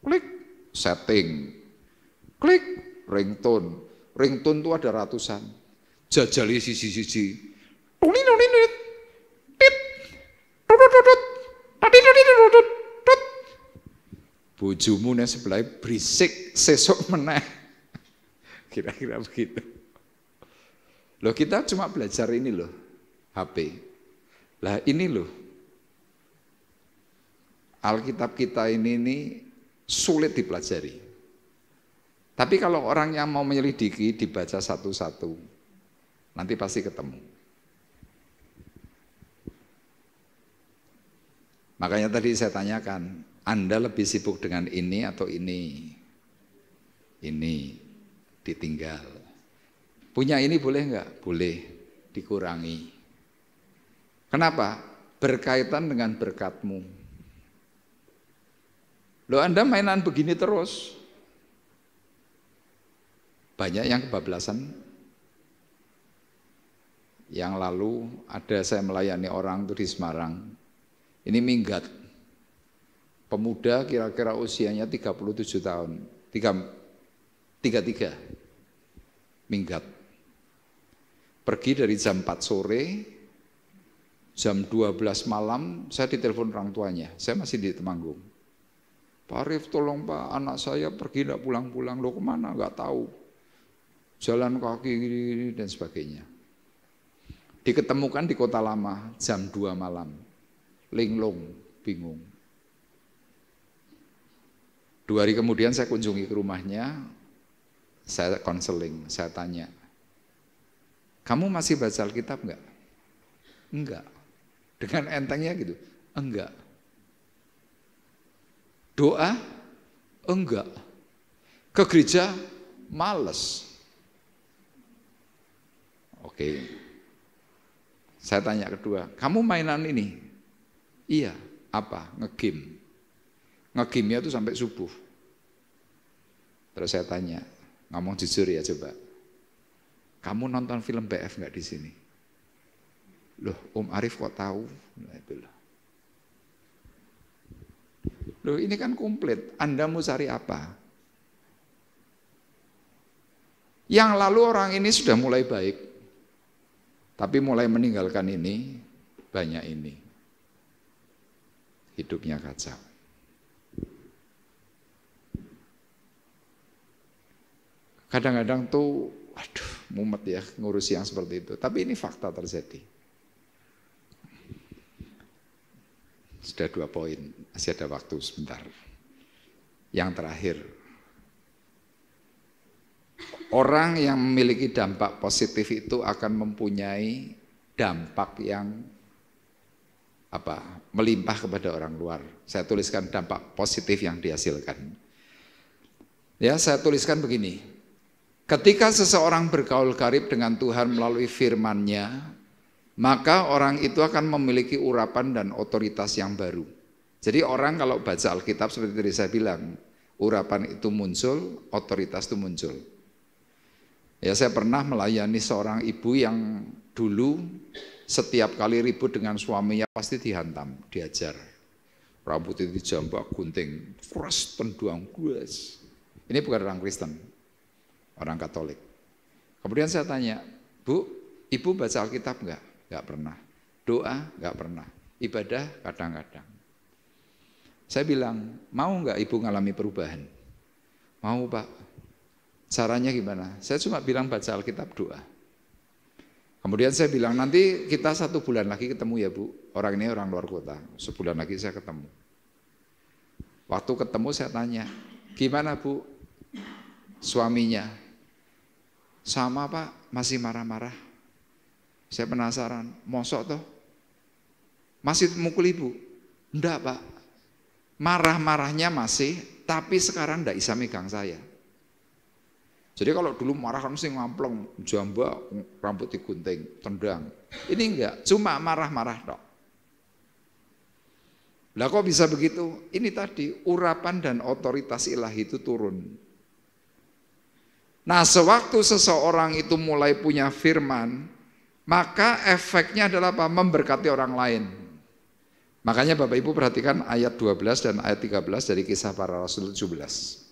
klik, setting, klik, ringtone. Ringtone itu ada ratusan, jajali sisi-sisi, tunin-tunin, tit, tutut-tutut. Bojomu yang sebelah berisik sesok meneh. Kira-kira begitu. Loh kita cuma belajar ini loh, HP. Lah ini loh, Alkitab kita ini sulit dipelajari. Tapi kalau orang yang mau menyelidiki dibaca satu-satu, nanti pasti ketemu. Makanya tadi saya tanyakan, Anda lebih sibuk dengan ini atau ini? Ini ditinggal. Punya ini boleh enggak? Boleh, dikurangi. Kenapa? Berkaitan dengan berkatmu. Loh Anda mainan begini terus. Banyak yang kebablasan. Yang lalu ada saya melayani orang tuh di Semarang. Ini minggat, pemuda kira-kira usianya 37 tahun, 33, minggat. Pergi dari jam 4 sore, Jam 12 malam saya ditelepon orang tuanya, saya masih di Temanggung. Pak Arif, tolong Pak, anak saya pergi tidak pulang-pulang. Loh kemana? Nggak tahu. Jalan kaki dan sebagainya. Diketemukan di Kota Lama jam 2 malam. Linglung, bingung. 2 hari kemudian saya kunjungi ke rumahnya, saya konseling, saya tanya, kamu masih baca Alkitab enggak? Enggak. Dengan entengnya gitu, enggak. Doa? Enggak. Ke gereja? Males. Oke. Saya tanya kedua, kamu mainan ini? Iya. Apa? Ngegame. Ngegame-nya itu sampai subuh. Terus saya tanya, ngomong jujur ya coba. Kamu nonton film BF enggak di sini? Loh, Om Arif kok tahu? Loh, ini kan komplit. Anda mau cari apa? Yang lalu orang ini sudah mulai baik, tapi mulai meninggalkan ini, banyak ini. Hidupnya kacau. Kadang-kadang tuh, aduh, mumet ya ngurusi yang seperti itu. Tapi ini fakta terjadi. Sudah 2 poin, masih ada waktu sebentar. Yang terakhir, orang yang memiliki dampak positif itu akan mempunyai dampak yang melimpah kepada orang luar. Saya tuliskan dampak positif yang dihasilkan. Ya, saya tuliskan begini. Ketika seseorang bergaul karib dengan Tuhan melalui firman-Nya, maka orang itu akan memiliki urapan dan otoritas yang baru. Jadi orang kalau baca Alkitab seperti tadi saya bilang, urapan itu muncul, otoritas itu muncul. Ya, saya pernah melayani seorang ibu yang dulu setiap kali ribut dengan suaminya pasti dihantam, diajar. Rambut itu dijambak, gunting, keras, tenduang, guys. Ini bukan orang Kristen, orang Katolik. Kemudian saya tanya, Bu, Ibu baca Alkitab enggak? Enggak pernah. Doa enggak pernah. Ibadah kadang-kadang. Saya bilang, mau enggak Ibu ngalami perubahan? Mau Pak. Caranya gimana? Saya cuma bilang baca Alkitab, doa. Kemudian saya bilang, nanti kita 1 bulan lagi ketemu ya Bu. Orang ini orang luar kota. Sebulan lagi saya ketemu. Waktu ketemu saya tanya, gimana Bu suaminya? Sama Pak, masih marah-marah. Saya penasaran, mosok toh? Masih mukul Ibu? Enggak Pak, marah-marahnya masih, tapi sekarang enggak bisa megang saya. Jadi kalau dulu marah kan mesti ngampleng, jambak, rambut digunting, tendang. Ini enggak, cuma marah-marah tok. Lah kok bisa begitu? Ini tadi, urapan dan otoritas ilahi itu turun. Nah, sewaktu seseorang itu mulai punya firman, maka efeknya adalah apa? Memberkati orang lain. Makanya Bapak Ibu perhatikan ayat 12 dan ayat 13 dari Kisah Para Rasul 17.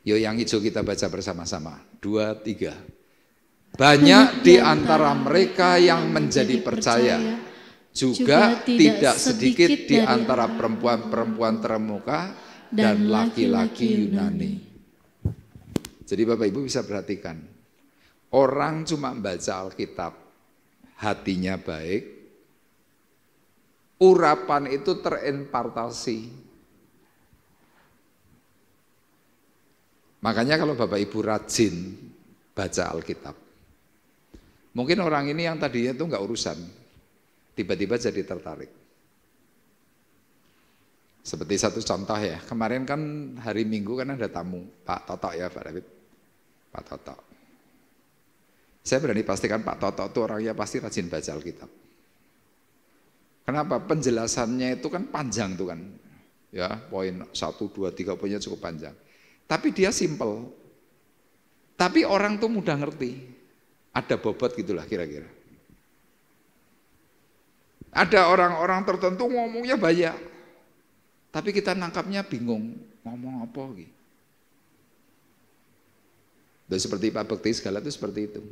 Yuk yang hijau kita baca bersama-sama. 2, 3. Banyak di antara mereka yang menjadi percaya, juga tidak sedikit di antara perempuan-perempuan terkemuka dan laki-laki Yunani. Jadi Bapak Ibu bisa perhatikan, orang cuma baca Alkitab, hatinya baik, urapan itu terimpartasi. Makanya kalau Bapak Ibu rajin baca Alkitab, mungkin orang ini yang tadinya itu enggak urusan, tiba-tiba jadi tertarik. Seperti satu contoh ya, kemarin kan hari Minggu kan ada tamu, Pak Toto ya Pak David, Pak Toto. Saya berani pastikan Pak Toto itu orangnya pasti rajin baca Alkitab. Kenapa? Penjelasannya itu kan panjang tuh kan, ya poin 1, 2, 3 poinnya cukup panjang. Tapi dia simple. Tapi orang tuh mudah ngerti. Ada bobot gitulah kira-kira. Ada orang-orang tertentu ngomongnya banyak. Tapi kita nangkapnya bingung. Ngomong apa gitu. Dan seperti Pak Bekti segala itu seperti itu.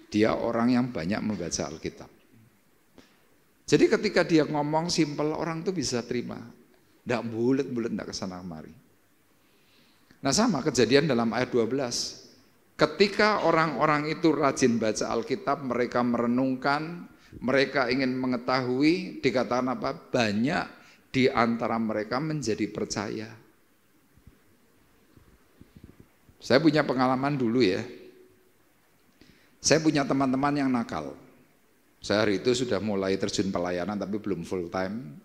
Dia orang yang banyak membaca Alkitab. Jadi ketika dia ngomong simpel, orang tuh bisa terima. Tidak bulet-bulet, tidak kesana kemari. Nah sama kejadian dalam ayat 12. Ketika orang-orang itu rajin baca Alkitab, mereka merenungkan, mereka ingin mengetahui, dikatakan apa? Banyak di antara mereka menjadi percaya. Saya punya pengalaman dulu ya. Saya punya teman-teman yang nakal. Saya hari itu sudah mulai terjun pelayanan tapi belum full time.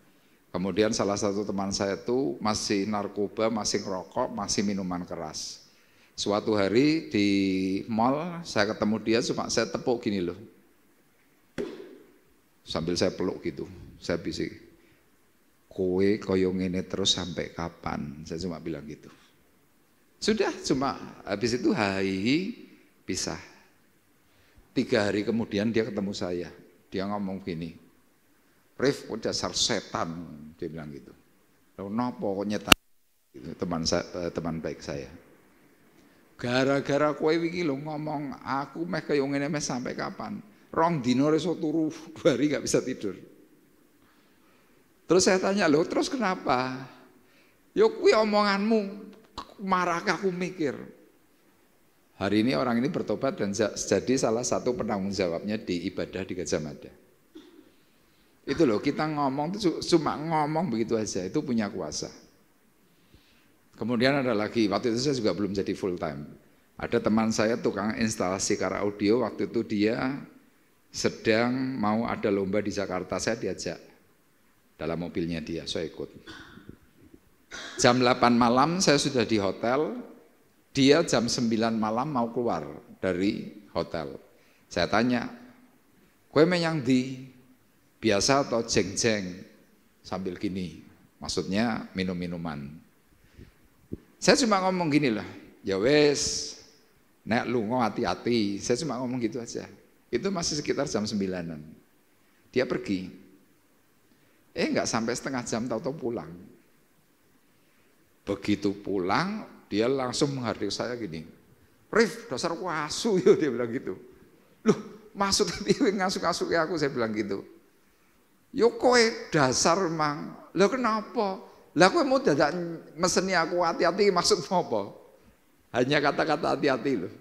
Kemudian salah satu teman saya itu masih narkoba, masih ngerokok, masih minuman keras. Suatu hari di mall saya ketemu dia, cuma saya tepuk gini loh. Sambil saya peluk gitu, saya bisik, kowe koyo ngene terus sampai kapan? Saya cuma bilang gitu. Sudah, cuma habis itu hai pisah. 3 hari kemudian dia ketemu saya. Dia ngomong gini, Rif, dasar setan, dia bilang gitu. Lalu nopo kok nyetan? Gitu, teman baik saya. Gara-gara kowe iki lho ngomong, aku meh kaya ngene meh sampai kapan? 2 dino iso turu, 2 hari gak bisa tidur. Terus saya tanya, loh terus kenapa? Yo kuwi omonganmu marah aku mikir. Hari ini orang ini bertobat dan jadi salah satu penanggung jawabnya di ibadah di Gajah Mada. Itu loh, kita ngomong itu cuma ngomong begitu aja, itu punya kuasa. Kemudian ada lagi, waktu itu saya juga belum jadi full time. Ada teman saya tukang instalasi kara audio, waktu itu dia sedang mau ada lomba di Jakarta, saya diajak dalam mobilnya dia, saya ikut. Jam 8 malam saya sudah di hotel. Dia jam 9 malam mau keluar dari hotel. Saya tanya, kowe menyang di biasa atau jeng-jeng? Sambil gini, maksudnya minum-minuman. Saya cuma ngomong gini lah, ya wes, nek lunga hati-hati. Saya cuma ngomong gitu aja. Itu masih sekitar jam 9-an. Dia pergi. Enggak sampai setengah jam tahu-tahu pulang. Begitu pulang, dia langsung menghadir saya gini, Rif, dasar wasu ya, dia bilang gitu. Loh, maksud dia ngasuk-ngasuk aku, saya bilang gitu. Yo kowe dasar mang, lah kenapa? Lah kowe mau dadak meseni aku hati-hati, maksudmu apa? Hanya kata-kata hati-hati loh.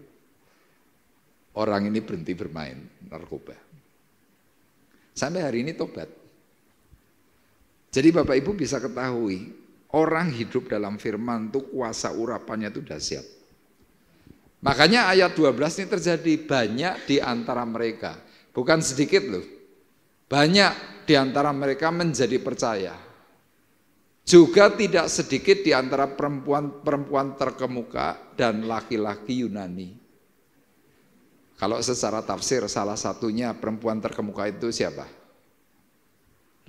Orang ini berhenti bermain narkoba. Sampai hari ini tobat. Jadi Bapak Ibu bisa ketahui, orang hidup dalam firman itu kuasa urapannya itu dahsyat. Makanya ayat 12 ini terjadi banyak di antara mereka. Bukan sedikit loh. Banyak di antara mereka menjadi percaya. Juga tidak sedikit di antara perempuan terkemuka dan laki-laki Yunani. Kalau secara tafsir salah satunya perempuan terkemuka itu siapa?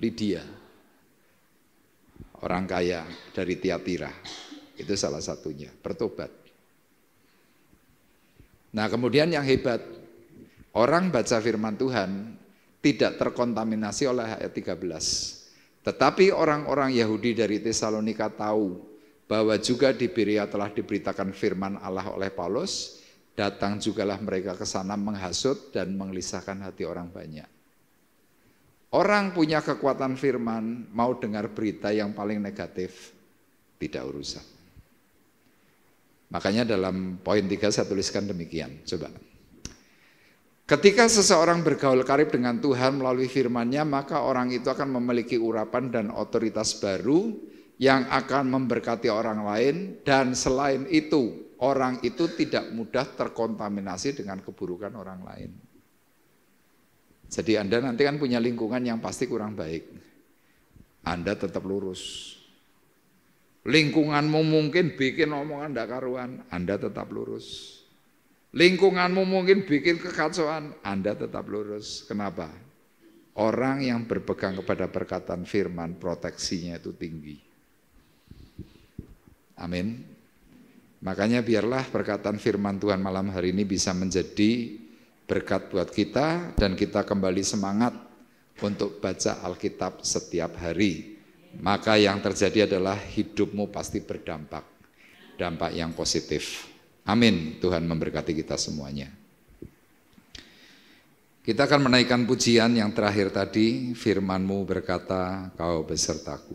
Lydia. Orang kaya dari Tiatira, itu salah satunya, bertobat. Nah kemudian yang hebat, orang baca firman Tuhan tidak terkontaminasi oleh ayat 13. Tetapi orang-orang Yahudi dari Tesalonika tahu bahwa juga di Berea telah diberitakan firman Allah oleh Paulus, datang jugalah mereka ke sana menghasut dan menggelisahkan hati orang banyak. Orang punya kekuatan firman, mau dengar berita yang paling negatif, tidak urusan. Makanya dalam poin 3 saya tuliskan demikian, coba. Ketika seseorang bergaul karib dengan Tuhan melalui firman-Nya, maka orang itu akan memiliki urapan dan otoritas baru yang akan memberkati orang lain, dan selain itu, orang itu tidak mudah terkontaminasi dengan keburukan orang lain. Jadi Anda nanti kan punya lingkungan yang pasti kurang baik. Anda tetap lurus. Lingkunganmu mungkin bikin omongan tidak karuan, Anda tetap lurus. Lingkunganmu mungkin bikin kekacauan, Anda tetap lurus. Kenapa? Orang yang berpegang kepada perkataan firman, proteksinya itu tinggi. Amin. Makanya biarlah perkataan firman Tuhan malam hari ini bisa menjadi berkat buat kita, dan kita kembali semangat untuk baca Alkitab setiap hari. Maka yang terjadi adalah hidupmu pasti berdampak, dampak yang positif. Amin. Tuhan memberkati kita semuanya. Kita akan menaikkan pujian yang terakhir tadi, firman-Mu berkata, Kau besertaku.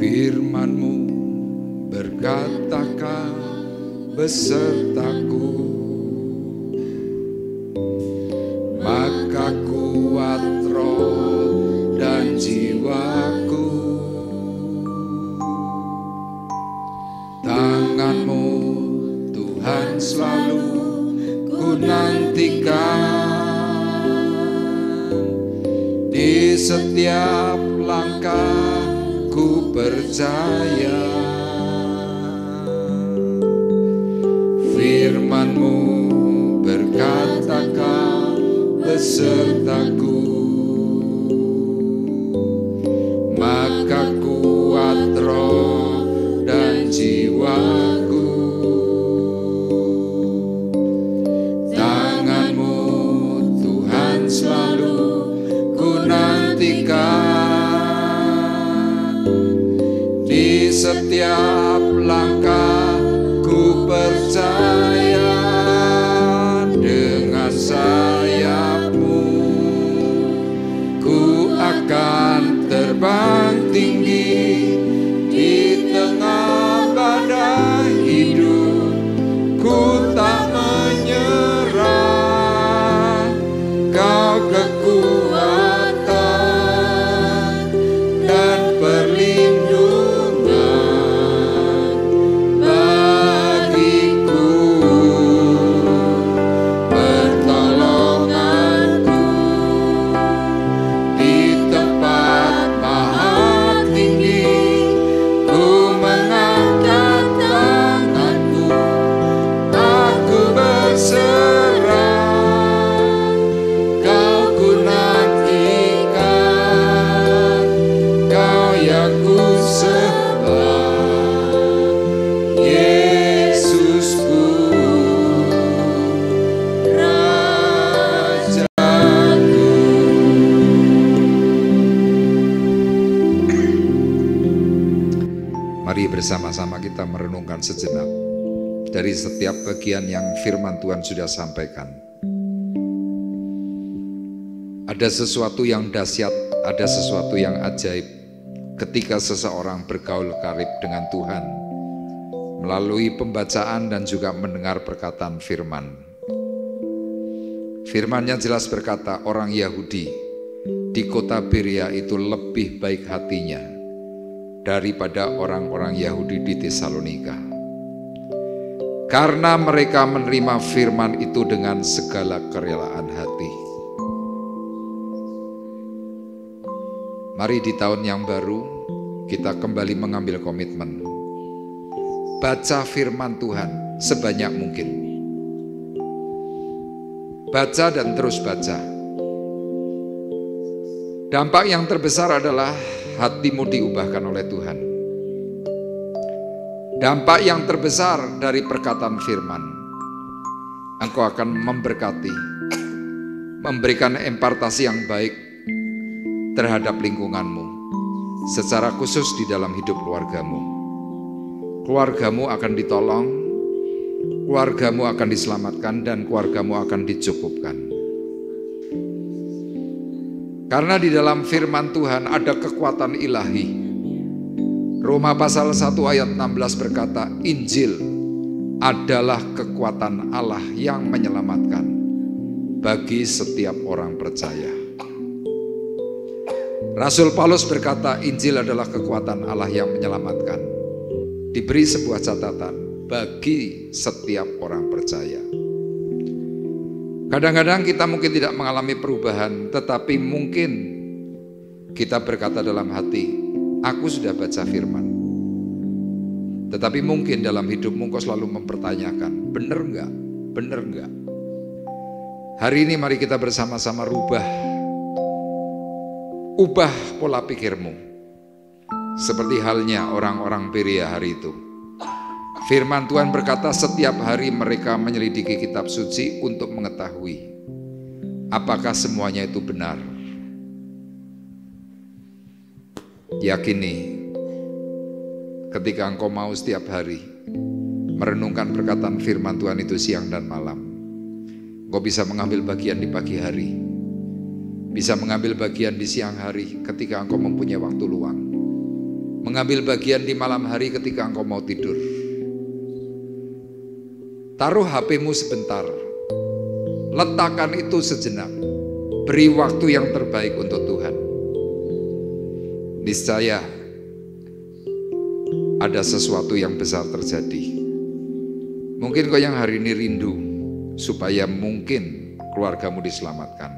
Firman-Mu berkata, Kau besertaku, maka kuat roh dan jiwaku. Tangan-Mu Tuhan selalu ku nantikan, di setiap langkah ku percaya. Firman-Mu berkata, Kau besertaku, maka kuat roh dan jiwaku. Tangan-Mu Tuhan selalu ku nantikan, di setiap langkah ku percaya. Dengan sayap-Mu ku akan terbang tinggi, di tengah badai hidup ku tak menyerah. Kau kekuatan dan perlindungan bagiku, pertolonganku di tempat maha tinggi. Ku mengangkat tanganku, aku berserah. Kau ku nantikan, Kau yang ku sembah, Yesusku, Rajaku. Mari bersama-sama kita merenungkan sejenak dari setiap bagian yang firman Tuhan sudah sampaikan. Ada sesuatu yang dahsyat, ada sesuatu yang ajaib ketika seseorang bergaul karib dengan Tuhan melalui pembacaan dan juga mendengar perkataan firman. Firman-Nya jelas berkata, orang Yahudi di kota Berea itu lebih baik hatinya daripada orang-orang Yahudi di Tesalonika, karena mereka menerima firman itu dengan segala kerelaan hati. Mari di tahun yang baru kita kembali mengambil komitmen, baca firman Tuhan sebanyak mungkin. Baca dan terus baca. Dampak yang terbesar adalah hatimu diubahkan oleh Tuhan. Dampak yang terbesar dari perkataan firman, engkau akan memberkati, memberikan impartasi yang baik terhadap lingkunganmu, secara khusus di dalam hidup keluargamu. Keluargamu akan ditolong, keluargamu akan diselamatkan, dan keluargamu akan dicukupkan. Karena di dalam firman Tuhan ada kekuatan ilahi. Roma pasal 1 ayat 16 berkata, Injil adalah kekuatan Allah yang menyelamatkan bagi setiap orang percaya. Rasul Paulus berkata, Injil adalah kekuatan Allah yang menyelamatkan. Diberi sebuah catatan, bagi setiap orang percaya. Kadang-kadang kita mungkin tidak mengalami perubahan, tetapi mungkin kita berkata dalam hati, aku sudah baca firman. Tetapi mungkin dalam hidupmu kau selalu mempertanyakan, benar enggak? Benar enggak? Hari ini mari kita bersama-sama ubah pola pikirmu. Seperti halnya orang-orang Berea hari itu. Firman Tuhan berkata setiap hari mereka menyelidiki kitab suci untuk mengetahui apakah semuanya itu benar. Yakini ketika engkau mau setiap hari merenungkan perkataan firman Tuhan itu siang dan malam, engkau bisa mengambil bagian di pagi hari, bisa mengambil bagian di siang hari ketika engkau mempunyai waktu luang, mengambil bagian di malam hari ketika engkau mau tidur. Taruh HP-mu sebentar, letakkan itu sejenak, beri waktu yang terbaik untuk Tuhan. Niscaya ada sesuatu yang besar terjadi. Mungkin kau yang hari ini rindu supaya mungkin keluargamu diselamatkan.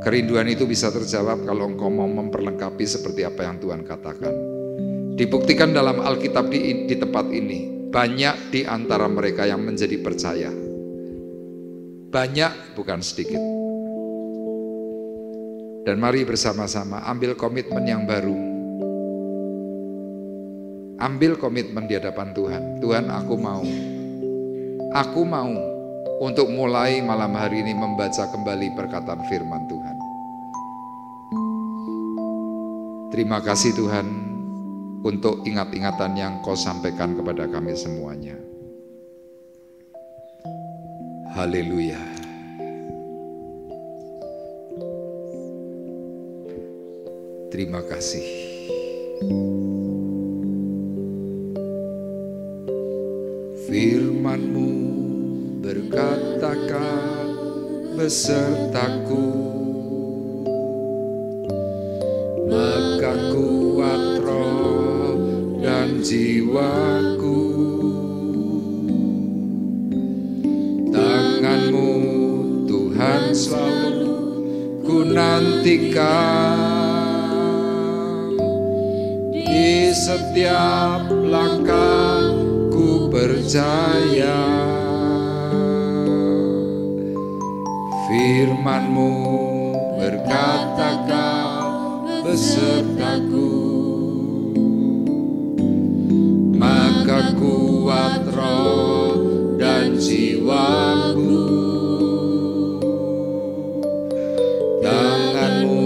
Kerinduan itu bisa terjawab kalau engkau mau memperlengkapi seperti apa yang Tuhan katakan. Dibuktikan dalam Alkitab di tempat ini, banyak di antara mereka yang menjadi percaya. Banyak, bukan sedikit. Dan mari bersama-sama ambil komitmen yang baru. Ambil komitmen di hadapan Tuhan. Tuhan, aku mau untuk mulai malam hari ini membaca kembali perkataan firman Tuhan. Terima kasih Tuhan untuk ingat-ingatan yang Kau sampaikan kepada kami semuanya. Haleluya. Terima kasih. Firman-Mu berkatakan besertaku, maka kuat roh dan jiwaku. Tangan-Mu Tuhan selalu ku nantikan, di setiap langkah ku percaya. Firman-Mu berkatakan besertaku, maka kuat roh dan jiwaku. Tangan-Mu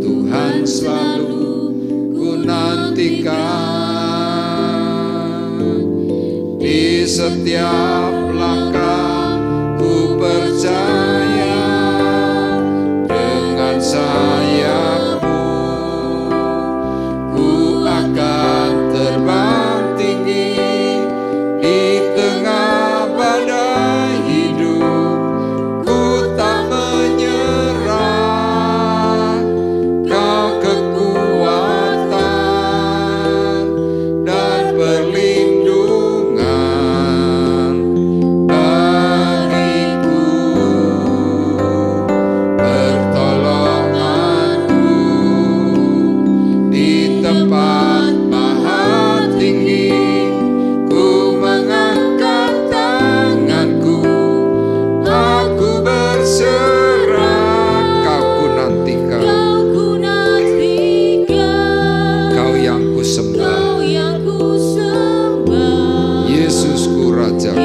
Tuhan selalu ku nantikan, di setiap langkah ku percaya. Dengan sayap-Mu ku akan terbang tinggi di tengah badai hidup. Ku tak menyerah, Kau kekuatan dan perlindungan bagiku, pertolonganku di tempat maha tinggi. Ku mengangkat tanganku, aku berserah. Kau ku nantikan, Kau yang ku sembah, Yesusku Rajaku,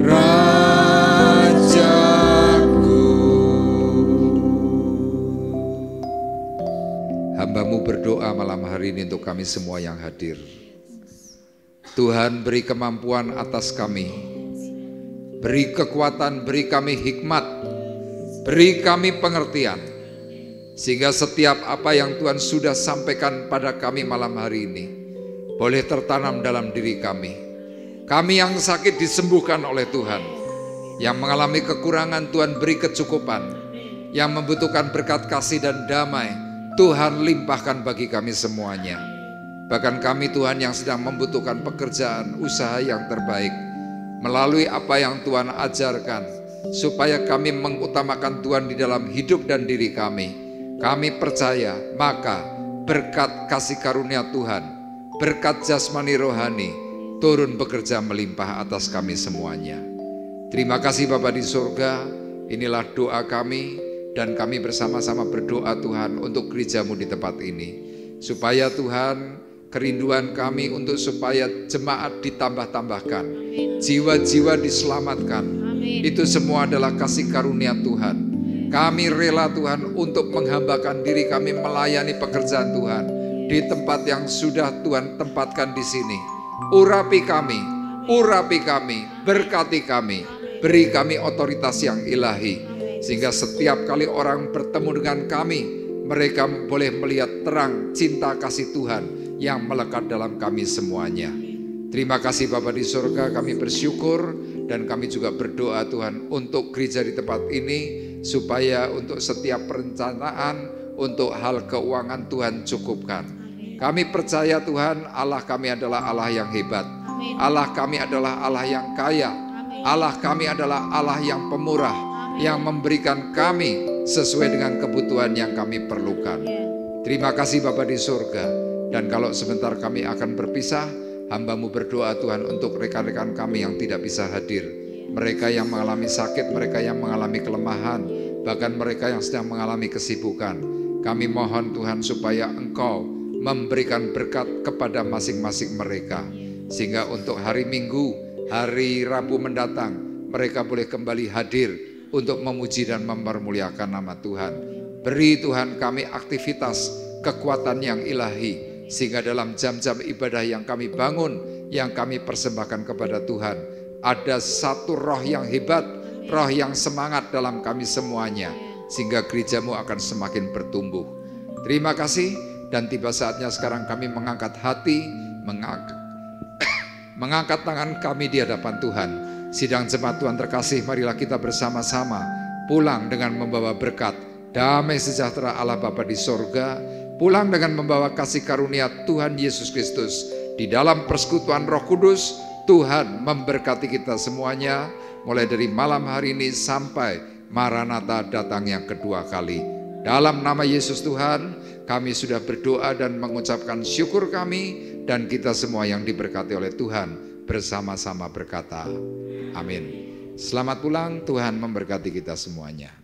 Rajaku. Hamba-Mu berdoa malam hari ini untuk kami semua yang hadir. Tuhan, beri kemampuan atas kami, beri kekuatan, beri kami hikmat, beri kami pengertian, sehingga setiap apa yang Tuhan sudah sampaikan pada kami malam hari ini boleh tertanam dalam diri kami. Kami yang sakit disembuhkan oleh Tuhan, yang mengalami kekurangan Tuhan beri kecukupan, yang membutuhkan berkat kasih dan damai Tuhan limpahkan bagi kami semuanya. Bahkan kami Tuhan yang sedang membutuhkan pekerjaan, usaha yang terbaik, melalui apa yang Tuhan ajarkan, supaya kami mengutamakan Tuhan di dalam hidup dan diri kami. Kami percaya, maka berkat kasih karunia Tuhan, berkat jasmani rohani, turun bekerja melimpah atas kami semuanya. Terima kasih Bapa di surga, inilah doa kami, dan kami bersama-sama berdoa Tuhan untuk gereja-Mu di tempat ini. Supaya Tuhan, kerinduan kami untuk supaya jemaat ditambah-tambahkan, jiwa-jiwa diselamatkan. Itu semua adalah kasih karunia Tuhan. Kami rela Tuhan untuk menghambakan diri kami melayani pekerjaan Tuhan di tempat yang sudah Tuhan tempatkan di sini. Urapi kami, berkati kami, beri kami otoritas yang ilahi, sehingga setiap kali orang bertemu dengan kami, mereka boleh melihat terang cinta kasih Tuhan yang melekat dalam kami semuanya. Terima kasih Bapa di surga, kami bersyukur dan kami juga berdoa Tuhan untuk gereja di tempat ini, supaya untuk setiap perencanaan, untuk hal keuangan Tuhan cukupkan. Kami percaya Tuhan, Allah kami adalah Allah yang hebat. Allah kami adalah Allah yang kaya. Allah kami adalah Allah yang pemurah, yang memberikan kami sesuai dengan kebutuhan yang kami perlukan. Terima kasih Bapa di surga. Dan kalau sebentar kami akan berpisah, hamba-Mu berdoa Tuhan untuk rekan-rekan kami yang tidak bisa hadir. Mereka yang mengalami sakit, mereka yang mengalami kelemahan, bahkan mereka yang sedang mengalami kesibukan. Kami mohon Tuhan supaya Engkau memberikan berkat kepada masing-masing mereka, sehingga untuk hari Minggu, hari Rabu mendatang, mereka boleh kembali hadir untuk memuji dan mempermuliakan nama Tuhan. Beri Tuhan kami aktivitas kekuatan yang ilahi, sehingga dalam jam-jam ibadah yang kami bangun, yang kami persembahkan kepada Tuhan, ada satu roh yang hebat, roh yang semangat dalam kami semuanya, sehingga gereja-Mu akan semakin bertumbuh. Terima kasih. Dan tiba saatnya sekarang kami mengangkat hati, mengangkat tangan kami di hadapan Tuhan. Sidang jemaat Tuhan terkasih, marilah kita bersama-sama pulang dengan membawa berkat, damai sejahtera Allah Bapa di sorga, pulang dengan membawa kasih karunia Tuhan Yesus Kristus. Di dalam persekutuan Roh Kudus, Tuhan memberkati kita semuanya, mulai dari malam hari ini sampai Maranatha datang yang kedua kali. Dalam nama Yesus Tuhan, kami sudah berdoa dan mengucapkan syukur kami, dan kita semua yang diberkati oleh Tuhan bersama-sama berkata, amin. Selamat pulang, Tuhan memberkati kita semuanya.